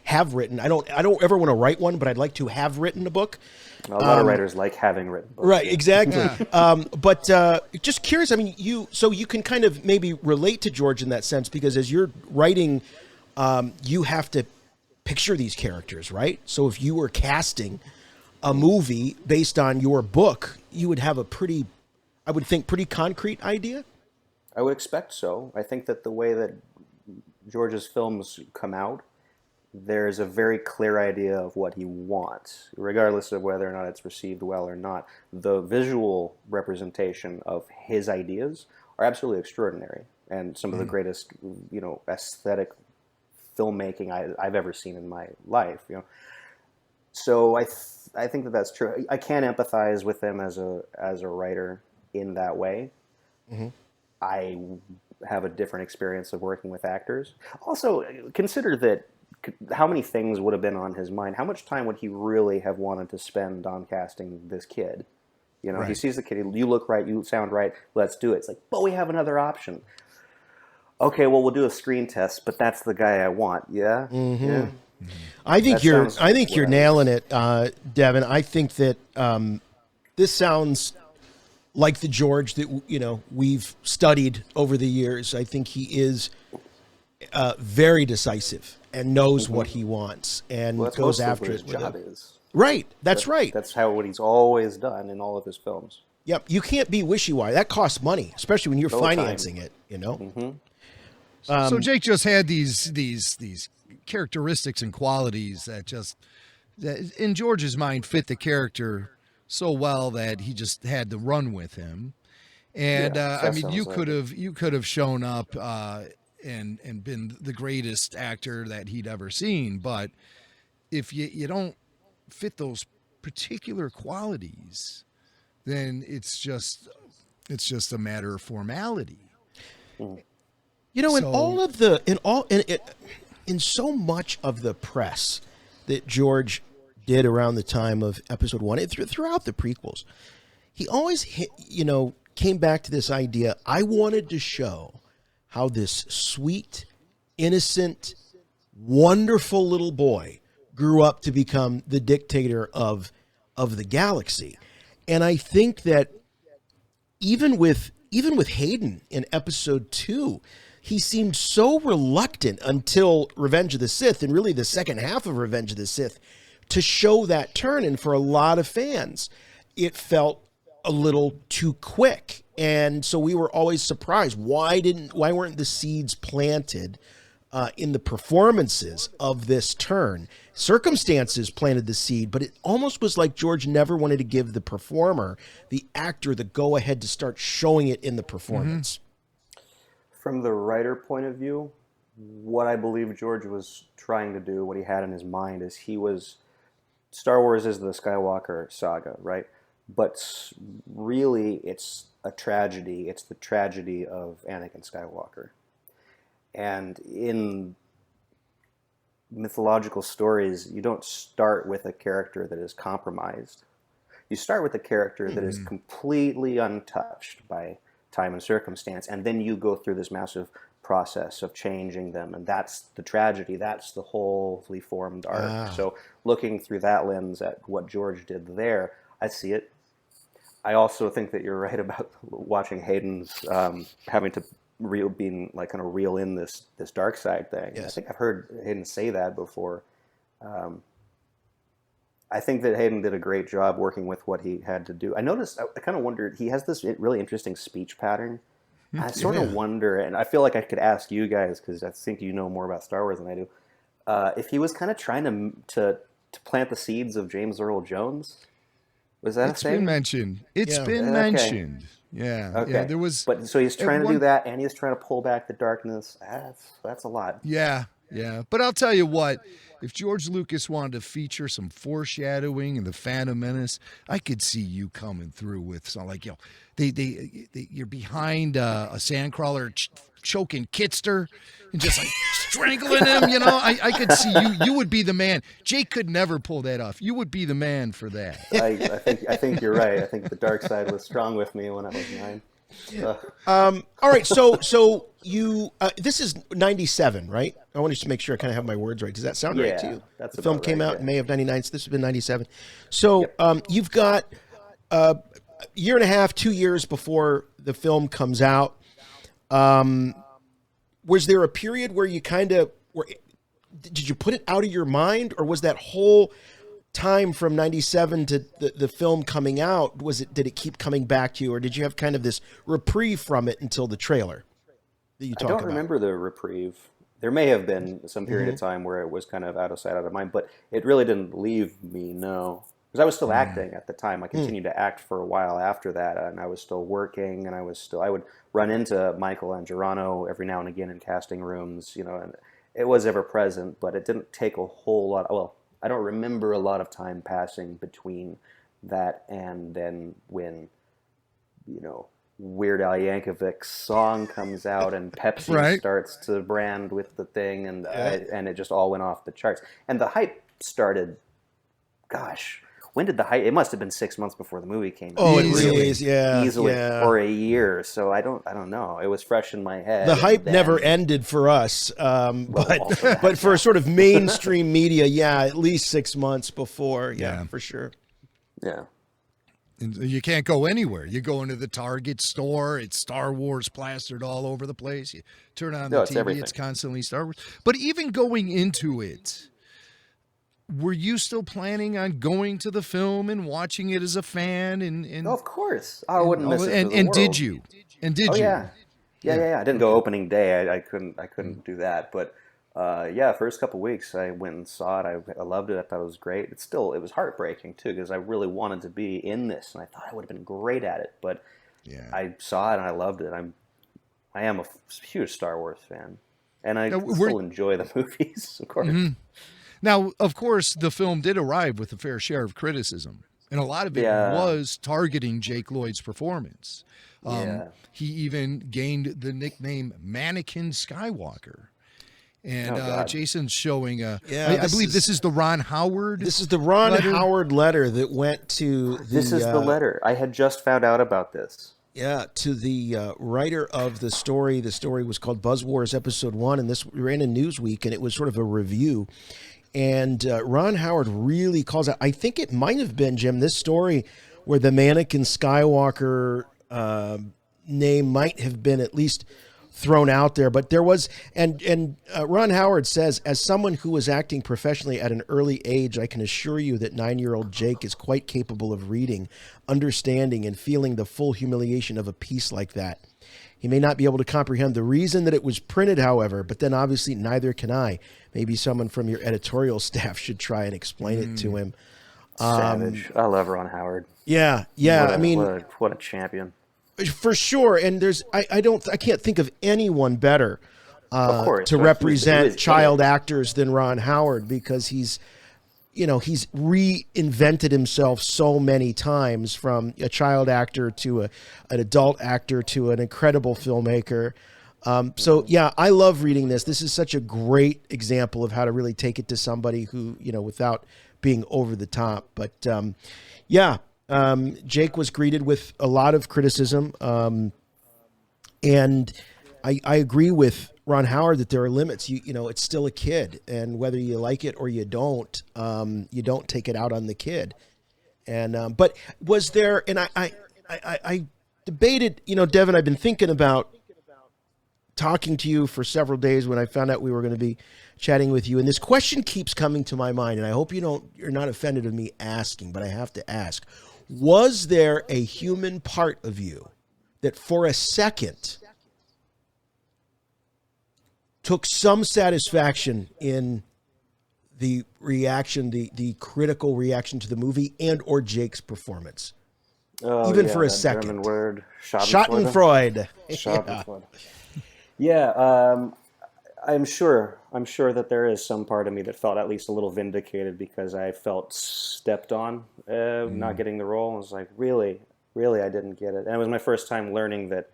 have written. I don't ever want to write one, but I'd like to have written a book. A lot of writers like having written books. Right, yeah. exactly. Yeah. But just curious. I mean, you can kind of maybe relate to George in that sense because as you're writing, you have to picture these characters, right? So if you were casting a movie based on your book, you would have a pretty, I would think, pretty concrete idea. I would expect so. I think that the way that George's films come out, there's a very clear idea of what he wants, regardless of whether or not it's received well or not. The visual representation of his ideas are absolutely extraordinary, and some of the greatest, aesthetic filmmaking I've ever seen in my life. So I think that that's true. I can empathize with him as a writer in that way. Mm-hmm. I have a different experience of working with actors. Also, consider that how many things would have been on his mind. How much time would he really have wanted to spend on casting this kid? Right. He sees the kid, you look right, you sound right, let's do it. It's like, but we have another option. Okay, well, we'll do a screen test, but that's the guy I want. Yeah? Mm-hmm. Yeah. I think That you're sounds nailing it, Devon. I think that this sounds like the George that we've studied over the years. I think he is very decisive and knows what he wants and Well, that's goes mostly after what his it. job is. Right. That's right. That's what he's always done in all of his films. Yep. You can't be wishy-washy. That costs money, especially when you're All the time. financing it. Mm-hmm. So Jake just had these characteristics and qualities that in George's mind fit the character so well that he just had to run with him. And I mean, you could have shown up and been the greatest actor that he'd ever seen, but if you don't fit those particular qualities, then it's just a matter of formality. In so much of the press that George did around the time of Episode 1, throughout the prequels, he always came back to this idea. I wanted to show how this sweet, innocent, wonderful little boy grew up to become the dictator of the galaxy. And I think that even with Hayden in Episode 2, he seemed so reluctant until Revenge of the Sith, and really the second half of Revenge of the Sith, to show that turn. And for a lot of fans, it felt a little too quick. And so we were always surprised. Why weren't the seeds planted in the performances of this turn? Circumstances planted the seed, but it almost was like George never wanted to give the performer, the actor, the go-ahead to start showing it in the performance. From the writer point of view, what I believe George was trying to do, what he had in his mind, is Star Wars is the Skywalker saga, right? But really, it's a tragedy. It's the tragedy of Anakin Skywalker. And in mythological stories, you don't start with a character that is compromised. You start with a character that is completely untouched by time and circumstance, and then you go through this massive process of changing them, and that's the tragedy. That's the wholly formed arc. So looking through that lens at what George did there, I see it. I also think that you're right about watching Hayden's having to being like kind of reel in this dark side thing. Yes. I think I've heard Hayden say that before. I think that Hayden did a great job working with what he had to do. I noticed, I kind of wondered, he has this really interesting speech pattern. I sort of wonder, and I feel like I could ask you guys, because I think you know more about Star Wars than I do, if he was kind of trying to plant the seeds of James Earl Jones. Was that a thing? It's been mentioned. It's been mentioned. Yeah. Okay. Yeah, there was. But so he's trying to do that, and he's trying to pull back the darkness. That's a lot. Yeah. Yeah. But I'll tell you what, if George Lucas wanted to feature some foreshadowing in the Phantom Menace, I could see you coming through with something like, you're behind a sandcrawler choking Kitster, and just like strangling him. You know, I could see you. You would be the man. Jake could never pull that off. You would be the man for that. I think you're right. I think the dark side was strong with me when I was 9. All right, so you this is 97, right? I want to just make sure I kind of have my words right. Does that sound right to you? That's the film about came right, out in May of 99, so this has been 97. So you've got a year and a half, 2 years before the film comes out. Was there a period where you kind of did you put it out of your mind, or was that whole time from 97 to the film coming out, did it keep coming back to you, or did you have kind of this reprieve from it until the trailer that you talk about? I don't remember the reprieve. There may have been some period of time where it was kind of out of sight, out of mind, but it really didn't leave me, no. Because I was still acting at the time. I continued to act for a while after that, and I was still working, and I would run into Michael and Gerano every now and again in casting rooms, you know, and it was ever present, but it didn't take a whole lot. Well, I don't remember a lot of time passing between that and then when, you know, Weird Al Yankovic's song comes out and Pepsi starts to brand with the thing, and it just all went off the charts. And the hype started, gosh, when did the hype? It must have been 6 months before the movie came out. Oh, it really is, easily, or a year. So I don't know. It was fresh in my head. The hype never ended for us, but for sort of mainstream media, at least 6 months before, for sure. Yeah. And you can't go anywhere. You go into the Target store, it's Star Wars plastered all over the place. You turn on the TV, it's constantly Star Wars. But even going into it, were you still planning on going to the film and watching it as a fan? And of course, I wouldn't miss it. And did you? And did you? Yeah. I didn't go opening day. I couldn't do that. But first couple weeks I went and saw it. I loved it. I thought it was great. It was heartbreaking too, because I really wanted to be in this, and I thought I would have been great at it. But I saw it and I loved it. I am a huge Star Wars fan, and I still enjoy the movies, of course. Mm-hmm. Now, of course, the film did arrive with a fair share of criticism, and a lot of it was targeting Jake Lloyd's performance. He even gained the nickname Anakin Skywalker. And Jason's showing I believe this is the Ron Howard. This is the Ron Howard letter that went to This is the letter. I had just found out about this. Yeah, to the writer of the story. The story was called Buzz Wars Episode 1, and this ran in Newsweek, and it was sort of a review. And Ron Howard really calls out, I think it might have been, Jim, this story where the Anakin Skywalker name might have been at least thrown out there. But there was, and Ron Howard says, as someone who was acting professionally at an early age, I can assure you that 9-year-old Jake is quite capable of reading, understanding, and feeling the full humiliation of a piece like that. He may not be able to comprehend the reason that it was printed, however, but then obviously neither can I. Maybe someone from your editorial staff should try and explain it to him. Savage. I love Ron Howard. Yeah. What a champion. For sure. And I can't think of anyone better to represent child actors than Ron Howard, because he's reinvented himself so many times, from a child actor to an adult actor to an incredible filmmaker. I love reading this. This is such a great example of how to really take it to somebody who, without being over the top. But Jake was greeted with a lot of criticism. And I agree with Ron Howard that there are limits. It's still a kid, and whether you like it or you don't take it out on the kid. And but was there? And I debated. Devon, I've been thinking about talking to you for several days when I found out we were going to be chatting with you, and this question keeps coming to my mind. And I hope you're not offended of me asking, but I have to ask: was there a human part of you that, for a second, took some satisfaction in the reaction, the critical reaction to the movie and or Jake's perforance? Even for a second. German word, Schadenfreude. Schadenfreude. Yeah, I'm sure that there is some part of me that felt at least a little vindicated, because I felt stepped on, not getting the role. I was like, really, I didn't get it. And it was my first time learning that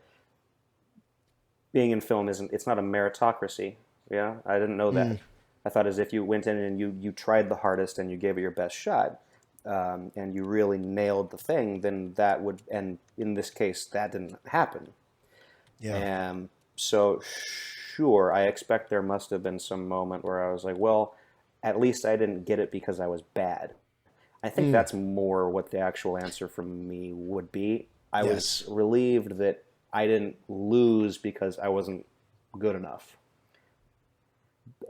being in film it's not a meritocracy. Yeah, I didn't know that. I thought as if you went in and you tried the hardest and you gave it your best shot, and you really nailed the thing, then that would, and in this case, that didn't happen. Yeah. And so, sure, I expect there must have been some moment where I was like, well, at least I didn't get it because I was bad. I think that's more what the actual answer from me would be. I was relieved that I didn't lose because I wasn't good enough.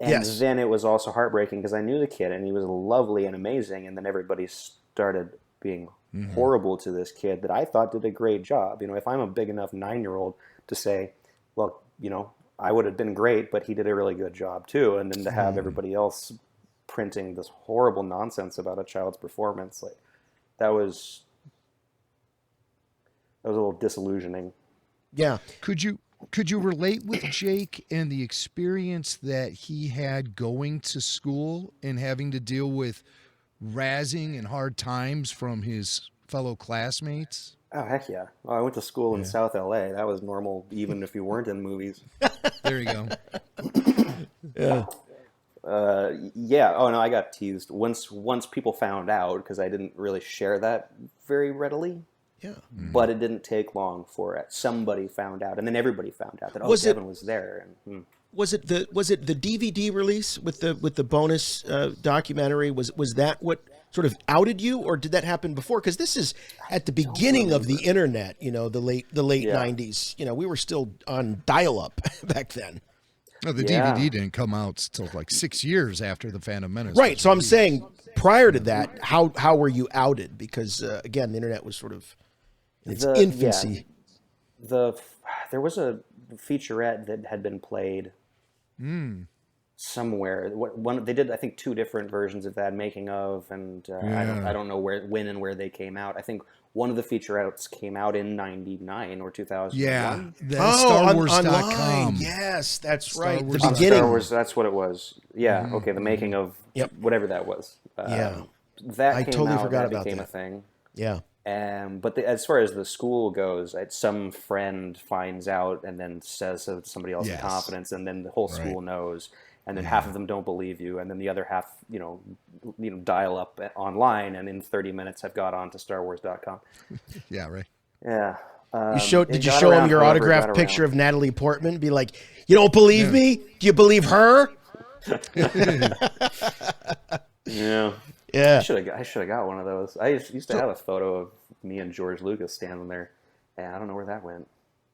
And then it was also heartbreaking because I knew the kid and he was lovely and amazing, and then everybody started being horrible to this kid that I thought did a great job. You know, if I'm a big enough 9-year-old to say, well, you know, I would have been great, but he did a really good job too, and then to have everybody else printing this horrible nonsense about a child's performance, like that was a little disillusioning. Yeah. Could you relate with Jake and the experience that he had going to school and having to deal with razzing and hard times from his fellow classmates? Oh, heck yeah. Well, I went to school in South LA. That was normal even if you weren't in movies. There you go. Yeah. Yeah. Oh no, I got teased once people found out, because I didn't really share that very readily. Yeah. But it didn't take long for it. Somebody found out, and then everybody found out that Devon was there. And was it the DVD release with the bonus documentary? Was that what sort of outed you, or did that happen before? Because this is at the beginning of the internet. You know, the late 90s. You know, we were still on dial-up back then. No, the DVD didn't come out until like 6 years after the Phantom Menace. Right. So I'm saying prior to that, how were you outed? Because again, the internet was sort of in its infancy. Yeah. There was a featurette that had been played somewhere. One they did, I think, 2 different versions of that, making of, and I don't know when and where they came out. I think one of the featurettes came out in 99 or 2001. Yeah, StarWars.com. Yes, that's Star right. Wars. The beginning. Star Wars, that's what it was. Yeah, okay, the making of whatever that was. That I came totally out, forgot that about became that. a thing. Yeah. But as far as the school goes, some friend finds out and then says to somebody else in confidence, and then the whole school knows, and then half of them don't believe you, and then the other half, dial up online, and in 30 minutes have got on to StarWars.com. Yeah, right. Yeah. Did you show him your autographed picture of Natalie Portman? Be like, you don't believe me? Do you believe her? Yeah. Yeah. I should have got one of those. I used to have a photo of me and George Lucas standing there, and I don't know where that went.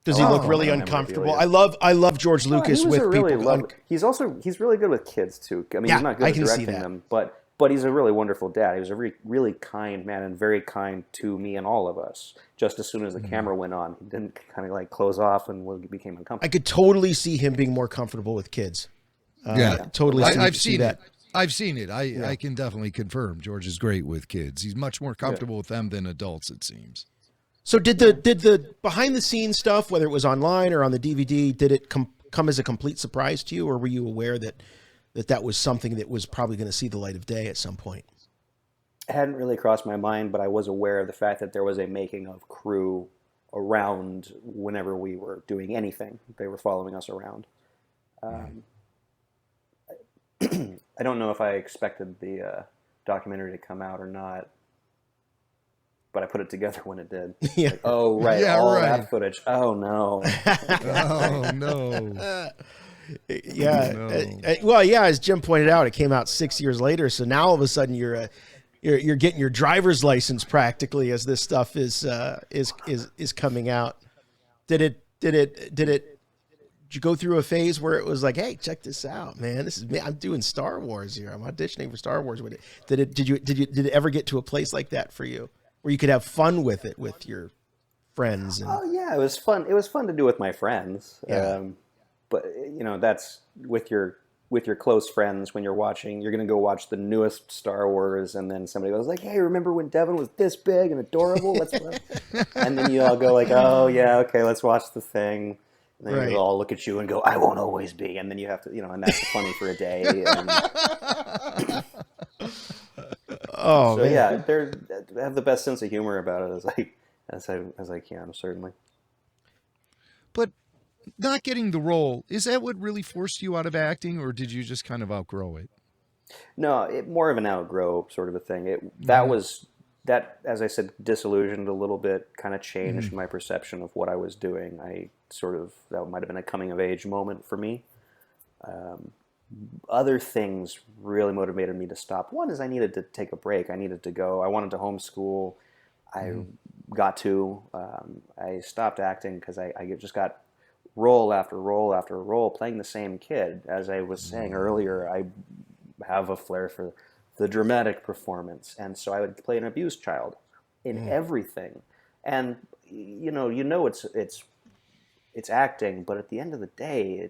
Does he look really uncomfortable? I love George Lucas with people. He's really good with kids too. I mean, he's not good at directing them, but he's a really wonderful dad. He was a really kind man, and very kind to me and all of us. Just as soon as the camera went on, he didn't kind of like close off and became uncomfortable. I could totally see him being more comfortable with kids. Totally. I've seen that. I've seen it. I can definitely confirm George is great with kids. He's much more comfortable with them than adults, it seems. So did the behind the scenes stuff, whether it was online or on the DVD, did it come as a complete surprise to you, or were you aware that was something that was probably going to see the light of day at some point? It hadn't really crossed my mind, but I was aware of the fact that there was a making of crew around whenever we were doing anything. They were following us around. I don't know if I expected the documentary to come out or not, but I put it together when it did. Yeah. Like, oh, right. That footage. Oh, no. Oh, no. Yeah. No. Well, yeah, as Jim pointed out, it came out 6 years later. So now all of a sudden you're getting your driver's license practically as this stuff is coming out. Did you go through a phase where it was like, hey, check this out, man. This is me. I'm doing Star Wars here. I'm auditioning for Star Wars with it. Did it ever get to a place like that for you, where you could have fun with it with your friends? Oh yeah, it was fun. It was fun to do with my friends. Yeah. But that's with your close friends when you're watching. You're gonna go watch the newest Star Wars, and then somebody goes like, "Hey, remember when Devon was this big and adorable?" Let's and then you all go like, "Oh yeah, okay, let's watch the thing." And then they'll all look at you and go, "I won't always be," and then you have to, and that's funny for a day. And... Oh, so man. yeah, they have the best sense of humor about it as I can, certainly. But not getting the role, is that what really forced you out of acting, or did you just kind of outgrow it? No, more of an outgrow sort of a thing. Mm-hmm. That, as I said, disillusioned a little bit, kind of changed Mm-hmm. my perception of what I was doing. That might have been a coming of age moment for me. Other things really motivated me to stop. One is I needed to take a break. I needed to go. I wanted to homeschool. I Mm-hmm. got to. I stopped acting because I just got role after role after role playing the same kid. As I was saying earlier, I have a flair for the dramatic performance, and so I would play an abused child in everything. And it's acting, but at the end of the day,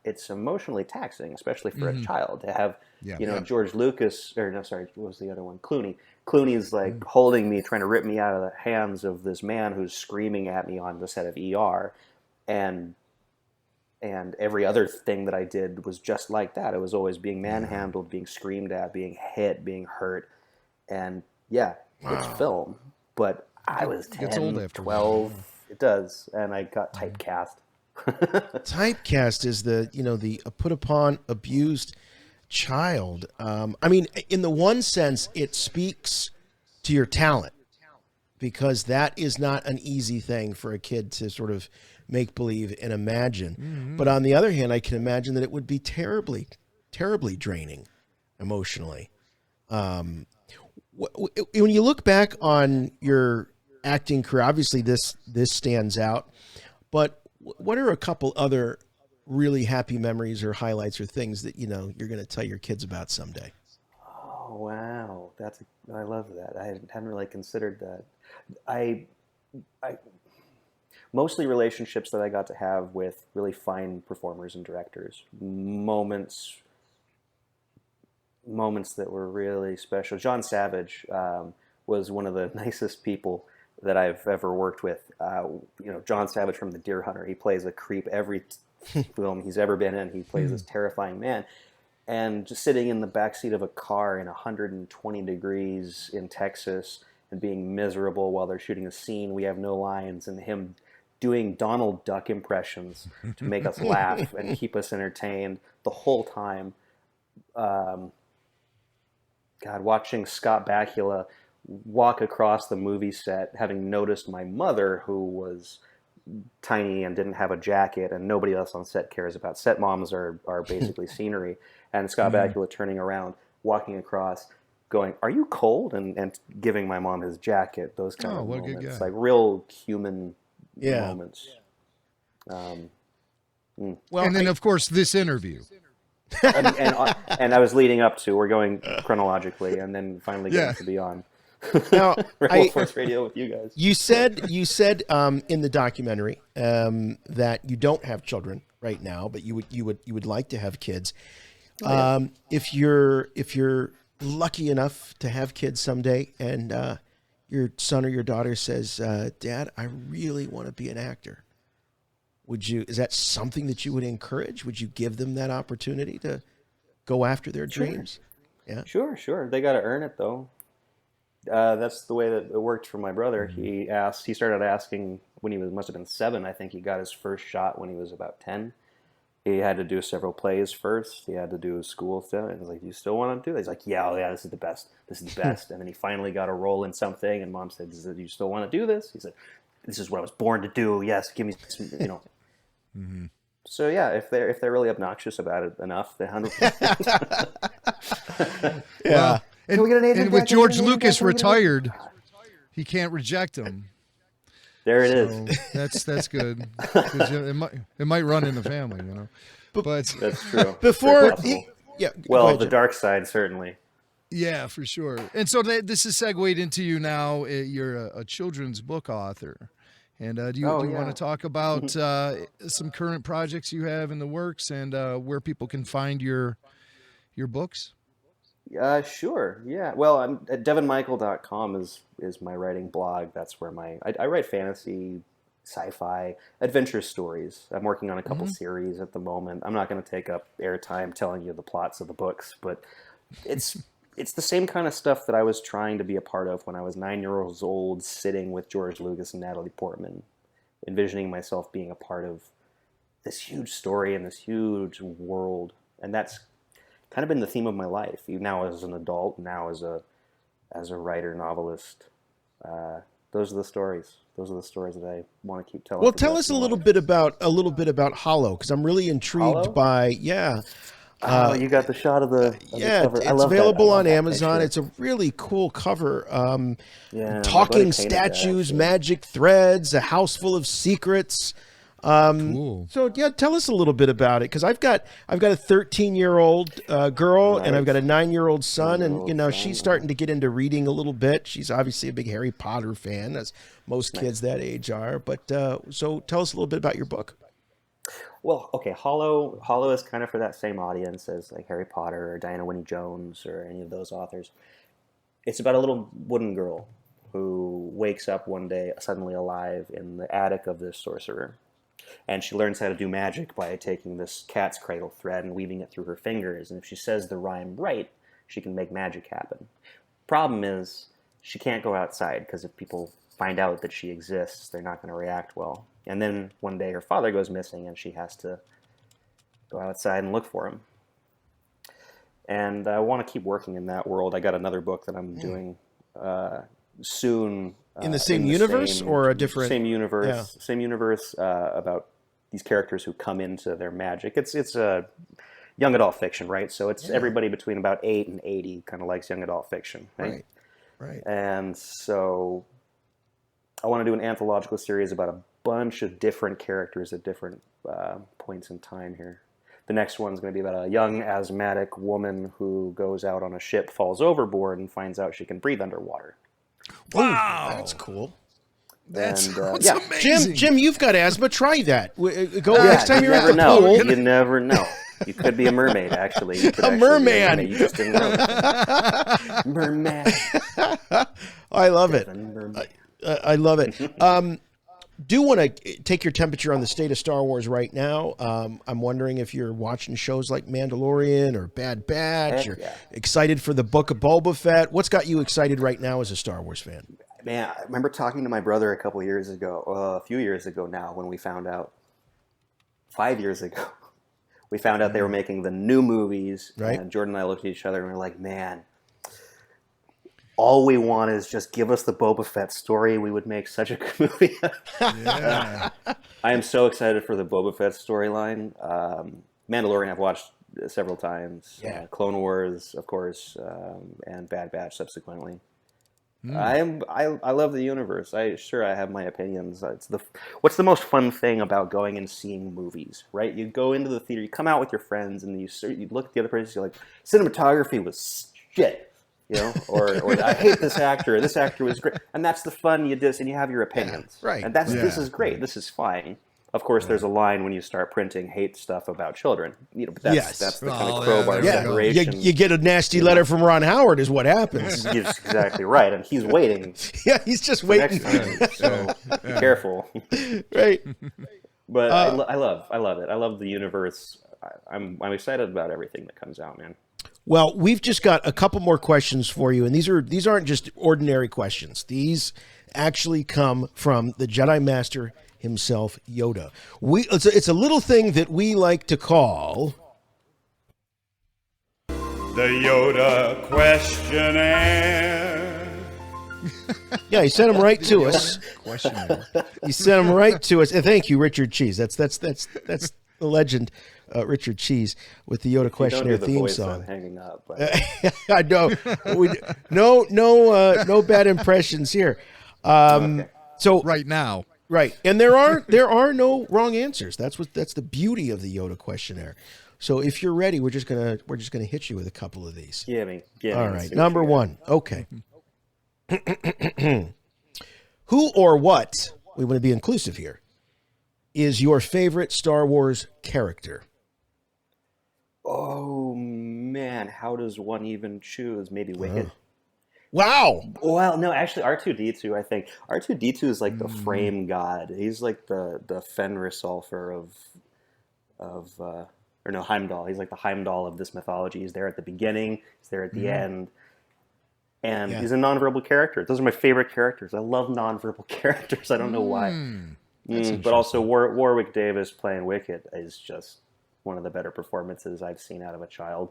it's emotionally taxing, especially for a Mm-hmm. child to have, Yeah. George Lucas, or no, sorry, what was the other one? Clooney. Clooney's like holding me, trying to rip me out of the hands of this man who's screaming at me on the set of ER, and every other thing that I did was just like that. It was always being manhandled, being screamed at, being hit, being hurt, and yeah, it's Wow. film, but I was It gets old 10, after a 12. while. It does, and I got typecast. Typecast is the put upon abused child. I mean, in the one sense, it speaks to your talent because that is not an easy thing for a kid to sort of make believe and imagine. Mm-hmm. But on the other hand, I can imagine that it would be terribly, terribly draining emotionally. When you look back on your acting career, obviously this stands out. But what are a couple other really happy memories or highlights or things that you're going to tell your kids about someday? Oh wow, I love that. I hadn't really considered that. I, I mostly relationships that I got to have with really fine performers and directors. Moments that were really special. John Savage was one of the nicest people that I've ever worked with. John Savage from The Deer Hunter. He plays a creep every film he's ever been in. He plays this terrifying man. And just sitting in the backseat of a car in 120 degrees in Texas and being miserable while they're shooting a scene, we have no lines, and him doing Donald Duck impressions to make us laugh and keep us entertained the whole time. God, watching Scott Bakula walk across the movie set, having noticed my mother, who was tiny and didn't have a jacket, and nobody else on set cares about. Set moms are basically scenery. And Scott Bakula turning around, walking across, going, "Are you cold?" and giving my mom his jacket. Those kind of What a good moments, guy. like real human Yeah. moments. Well, And then, of course, this interview. And I was leading up to, we're going chronologically, and then finally getting to be on now Rebel Force Radio with you guys. you said in the documentary that you don't have children right now, but you would like to have kids. If you're lucky enough to have kids someday, and your son or your daughter says, "Dad, I really want to be an actor," is that something that you would encourage? Would you give them that opportunity to go after their dreams? Yeah. Sure. They got to earn it, though. That's the way that it worked for my brother. He started asking when he must have been 7. I think he got his first shot when he was about 10. He had to do several plays first. He had to do his school stuff. And I was like, "Do you still want to do that?" He's like, "Yeah, this is the best. This is the best." And then he finally got a role in something, and Mom said, "Do you still want to do this?" He said, "This is what I was born to do. Yes, give me some." So yeah, if they're really obnoxious about it enough, then 100%. Yeah. Can we get an agent And with back? George Can we get an Lucas agent back? retired, he can't reject him. There it So is. that's good. 'Cause it might run in the family, But That's true. Before, Very possible. yeah. Go Well, ahead, the Jim. dark side certainly. yeah, for sure. And so this is segued into you now. You're a children's book author. And do you want to talk about some current projects you have in the works and where people can find your books? Sure. Yeah. Well, I'm at devonmichael.com is my writing blog. That's where I write fantasy, sci-fi, adventure stories. I'm working on a couple series at the moment. I'm not going to take up airtime telling you the plots of the books, but it's the same kind of stuff that I was trying to be a part of when I was 9 years old, sitting with George Lucas and Natalie Portman, envisioning myself being a part of this huge story and this huge world, and that's kind of been the theme of my life. Now as an adult, now as a writer, novelist. Those are the stories. Those are the stories that I want to keep telling. Well, tell us a little bit about Hollow, because I'm really intrigued Hollow? by Oh, you got the shot of the cover. it's available on Amazon. It's a really cool cover. Talking statues, magic threads, a house full of secrets. Cool. So yeah, tell us a little bit about it, because I've got a 13-year-old girl, Nice. and I've got a 9-year-old son, and 9-year-old she's son. starting to get into reading a little bit. She's obviously a big Harry Potter fan, as most kids that age are. But so tell us a little bit about your book. Well, okay, Hollow is kind of for that same audience as like Harry Potter or Diana Winnie Jones or any of those authors. It's about a little wooden girl who wakes up one day suddenly alive in the attic of this sorcerer. And she learns how to do magic by taking this cat's cradle thread and weaving it through her fingers. And if she says the rhyme right, she can make magic happen. Problem is, she can't go outside, because if people find out that she exists, they're not going to react well. And then one day her father goes missing, and she has to go outside and look for him. And I want to keep working in that world. I got another book that I'm doing soon. In the same universe or a different? Same universe. Yeah. Same universe about these characters who come into their magic. It's a young adult fiction, right? So it's everybody between about 8 and 80 kind of likes young adult fiction, right? Right. And so I want to do an anthological series about a bunch of different characters at different points in time here. The next one's going to be about a young asthmatic woman who goes out on a ship, falls overboard, and finds out she can breathe underwater. Wow, that's cool. That sounds yeah. amazing. Jim, you've got asthma. Try that. Go next time you're at the know. pool. You never know. You could be a mermaid, actually. You could A actually merman. Be a mermaid. You just didn't know. Merman. I love it. Merman. I love it. Do want to take your temperature on the state of Star Wars right now. I'm wondering if you're watching shows like Mandalorian or Bad Batch. You're excited for the Book of Boba Fett. What's got you excited right now as a Star Wars fan? Man, I remember talking to my brother a few years ago now, when we found out, 5 years ago, we found out they were making the new movies. Right. And Jordan and I looked at each other and we were like, man, all we want is just give us the Boba Fett story. We would make such a good movie. Yeah. I am so excited for the Boba Fett storyline. Mandalorian I've watched several times. Yeah. Clone Wars, of course, and Bad Batch subsequently. I love the universe. I have my opinions. What's the most fun thing about going and seeing movies, right? You go into the theater, you come out with your friends, and you look at the other person, you're like, cinematography was shit. Or I hate this actor. This actor was great, and that's the fun you do, and you have your opinions, right? And this is great. This is fine. Of course, there's a line when you start printing hate stuff about children. But that's the kind of crowbar separation. You get a nasty letter from Ron Howard, is what happens. You're exactly right, and he's waiting. Yeah, he's just waiting. Next time, so be careful. Right. But I love it. I love the universe. I'm excited about everything that comes out, man. Well, we've just got a couple more questions for you, and these aren't just ordinary questions. These actually come from the Jedi Master himself, Yoda. It's a little thing that we like to call the Yoda questionnaire. Yeah, he sent them right to us. Questionnaire. He sent them right to us. And thank you, Richard Cheese. That's the legend. Richard Cheese with the Yoda questionnaire Don't do the theme voice song. I'm hanging up. But... I know. No bad impressions here. Okay. So Right now. right, and there are no wrong answers. That's the beauty of the Yoda questionnaire. So if you're ready, we're just gonna hit you with a couple of these. All right, number one. Okay. Who or what? We want to be inclusive here. Is your favorite Star Wars character? Oh man, how does one even choose? Maybe Wicked. Wow. Well, no, actually, R2-D2. I think R2-D2 is like the frame god. He's like the Fenris sulfur Heimdall. He's like the Heimdall of this mythology. He's there at the beginning. He's there at the end. And he's a nonverbal character. Those are my favorite characters. I love nonverbal characters. I don't know why. But also Warwick Davis playing Wicket is just one of the better performances I've seen out of a child.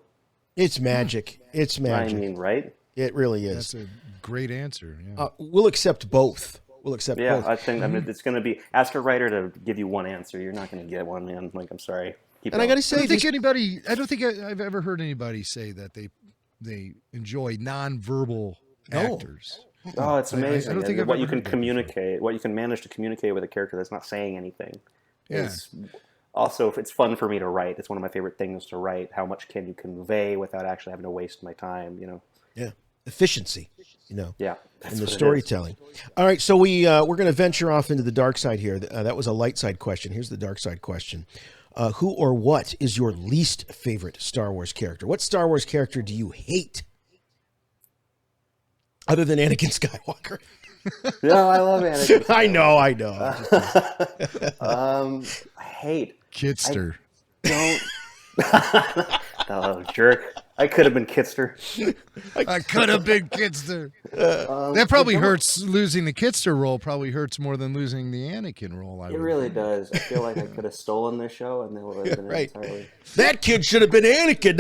It's magic. It's magic. I mean, right? It really is. That's a great answer. Yeah. We'll accept both. We'll accept both. I think it's going to be, ask a writer to give you one answer. You're not going to get one, man. Like, I'm sorry. And I got to say, I don't think I've ever heard anybody say that they enjoy nonverbal actors. Oh, it's amazing. I don't think what you can communicate, what you can manage to communicate with a character that's not saying anything. Yeah. Also, if it's fun for me to write, it's one of my favorite things to write. How much can you convey without actually having to waste my time, Yeah. Efficiency, Yeah. in the storytelling. All right. So we're going to venture off into the dark side here. That was a light side question. Here's the dark side question. Who or what is your least favorite Star Wars character? What Star Wars character do you hate? Other than Anakin Skywalker. No, I love Anakin. I know. I hate Kitster. Oh, jerk. I could have been Kitster. I could have been Kitster. That probably hurts. Losing the Kitster role probably hurts more than losing the Anakin role. It really does. I feel like I could have stolen this show and then would have been Right. entirely. That kid should have been Anakin.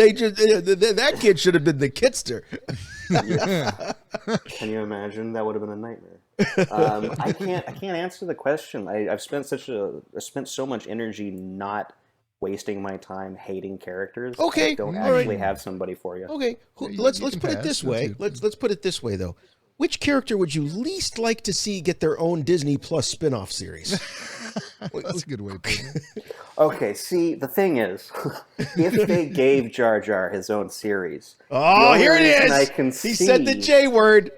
That kid should have been the Kitster. Can you imagine? That would have been a nightmare. I can't answer the question. I've spent so much energy not wasting my time hating characters. Okay, I don't all right. actually have somebody for you. Okay, You let's can put it pass. this way. That's Let's put it this way though. Which character would you least like to see get their own Disney Plus spin-off series? That's a good way of putting it. Okay, see, the thing is, if they gave Jar Jar his own series, Oh, here it is. I can He said the J word.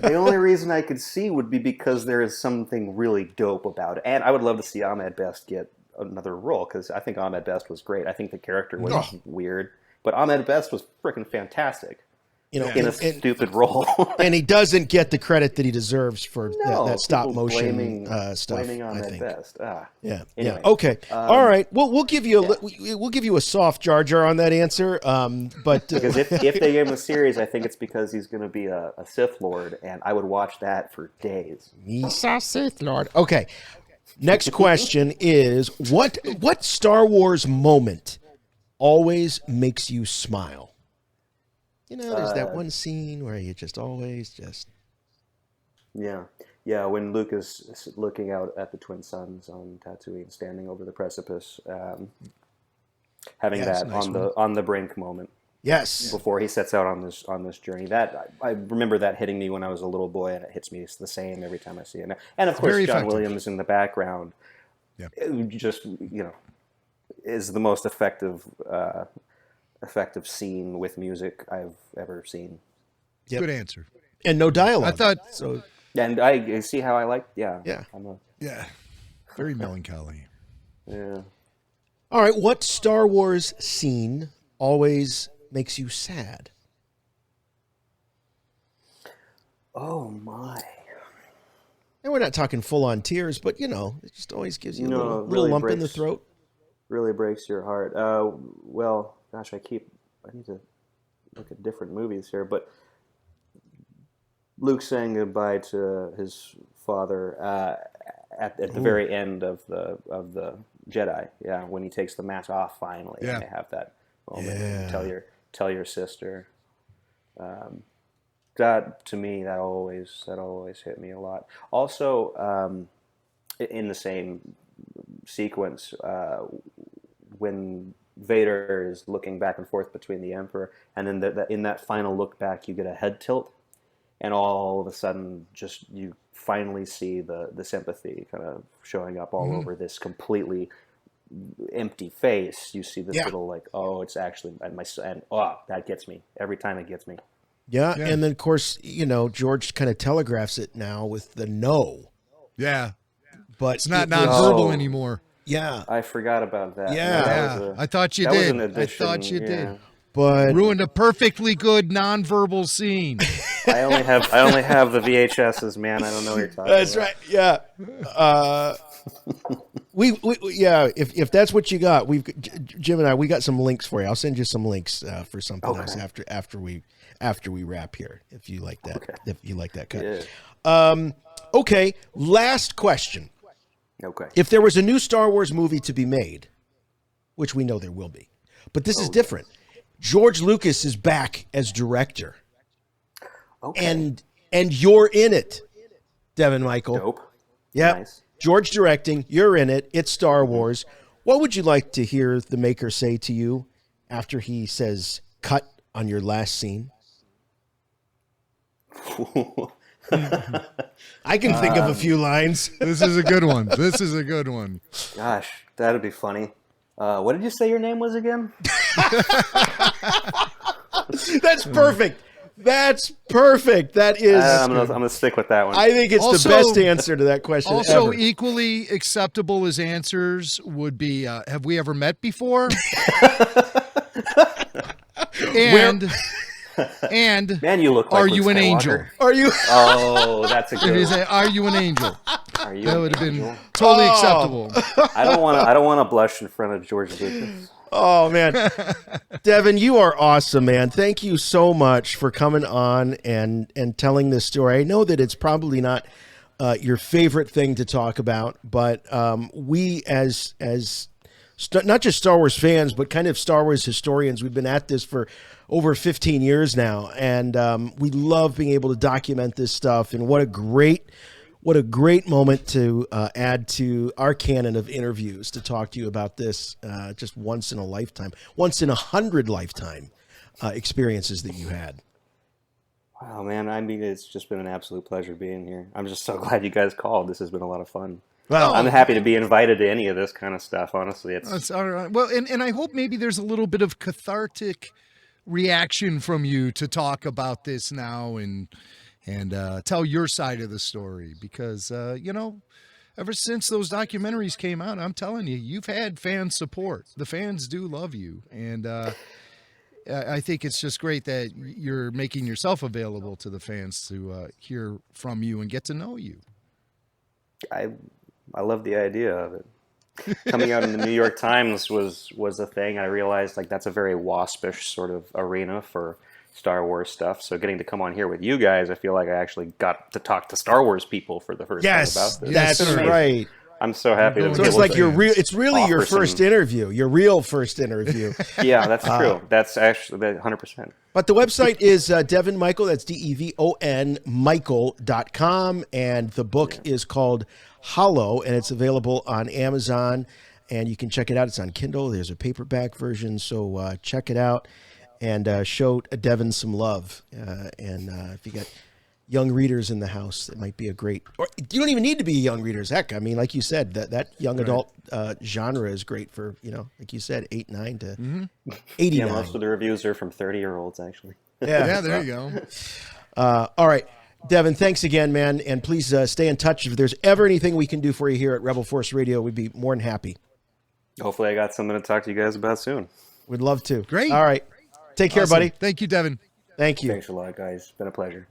The only reason I could see would be because there is something really dope about it. And I would love to see Ahmed Best get another role, because I think Ahmed Best was great. I think the character was weird, but Ahmed Best was freaking fantastic. In a stupid role. And he doesn't get the credit that he deserves for that stop people motion stuff. Blaming Ahmed Best. Yeah. Anyway, Okay. All right. Well, we'll give you a soft Jar Jar on that answer. But because if they gave him a series, I think it's because he's going to be a Sith Lord, and I would watch that for days. Misa Sith Lord. Okay. Next question is what Star Wars moment always makes you smile? There's that one scene where you just always Yeah, when Luke is looking out at the twin suns on Tatooine, standing over the precipice, having that nice on the brink moment. Yes. Before he sets out on this journey, that I remember that hitting me when I was a little boy, and it hits me the same every time I see it. And of course, Very John effective. Williams in the background, just is the most effective scene with music I've ever seen. Yep. Good answer. And no dialogue. I thought so. And I see how I like. Yeah. Yeah. Very melancholy. Yeah. All right. What Star Wars scene always makes you sad? Oh my. And we're not talking full on tears, but it just always gives you a little really lump in the throat. Really breaks your heart. Well, gosh, I need to look at different movies here, but Luke saying goodbye to his father at the very end of the Jedi. Yeah, when he takes the mask off finally, and they have that moment. Yeah. Tell your sister. That to me, that always hit me a lot. Also, in the same sequence, when Vader is looking back and forth between the Emperor, and then in that final look back, you get a head tilt, and all of a sudden, just you finally see the sympathy kind of showing up all over this completely empty face. You see this little it's actually that gets me every time. It gets me. Yeah, and then of course George kind of telegraphs it now with the no. Yeah. But It's not nonverbal anymore. Yeah. I forgot about that. Yeah. I thought you that was did. an addition, I thought you did. But Ruined a perfectly good nonverbal scene. I only have the VHSs, man. I don't know what you're talking that's about. right. Yeah. If that's what you got, Jim and I, we got some links for you. I'll send you some links for something else after we wrap here, if you like that. Okay. If you like that cut. Yeah. Okay. Last question. Okay. If there was a new Star Wars movie to be made, which we know there will be, but this is different. George Lucas is back as director. Okay. And you're in it, Devon Michael. Dope. Yeah. Nice. George directing, you're in it. It's Star Wars. What would you like to hear the maker say to you after he says cut on your last scene? I can think of a few lines. This is a good one. This is a good one. Gosh, that'd be funny. What did you say your name was again? That's perfect. That's perfect. That is. I'm gonna stick with that one. I think it's the best answer to that question Also, ever. equally acceptable as answers would be, have we ever met before? and Man, you look like are Luke you an Skywalker. angel? Are you? Oh, that's a If you good one. say, are you an angel? Are you That an would have been angel? totally acceptable. I don't want to blush in front of George Lucas. Oh, man. Devon, you are awesome, man. Thank you so much for coming on and telling this story. I know that it's probably not your favorite thing to talk about, but we as not just Star Wars fans, but kind of Star Wars historians, we've been at this for over 15 years now, and we love being able to document this stuff. And what a great moment to add to our canon of interviews to talk to you about this just once in a 100 lifetime experiences that you had. Wow, man. I mean, it's just been an absolute pleasure being here. I'm just so glad you guys called. This has been a lot of fun. Well, I'm happy to be invited to any of this kind of stuff, honestly. That's all right. Well, and I hope maybe there's a little bit of cathartic reaction from you to talk about this now and tell your side of the story, because ever since those documentaries came out, I'm telling you, you've had fan support. The fans do love you, and I think it's just great that you're making yourself available to the fans to hear from you and get to know you. I love the idea of it. Coming out in the New York Times was a thing. I realized that's a very waspish sort of arena for Star Wars stuff. So getting to come on here with you guys, I feel like I actually got to talk to Star Wars people for the first time about this. That's right. I'm so happy to be So it's able like to it's really your first interview, your real first interview. Yeah, that's true. That's actually 100%. But the website is Devon Michael. That's DEVON Michael.com. And the book is called Hollow, and it's available on Amazon. And you can check it out. It's on Kindle. There's a paperback version. So check it out and show Devon some love. And if you got young readers in the house, it might be a great, or you don't even need to be young readers. Heck, I mean, like you said, that young adult genre is great for, like you said, 8, 9 to 89. Yeah, most of the reviews are from 30-year-olds, actually. Yeah, there you go. All right, Devon, thanks again, man. And please stay in touch. If there's ever anything we can do for you here at Rebel Force Radio, we'd be more than happy. Hopefully I got something to talk to you guys about soon. We'd love to. Great. All right. Take care, buddy. Thank you, Devon. Thank you. Thanks a lot, guys. It's been a pleasure.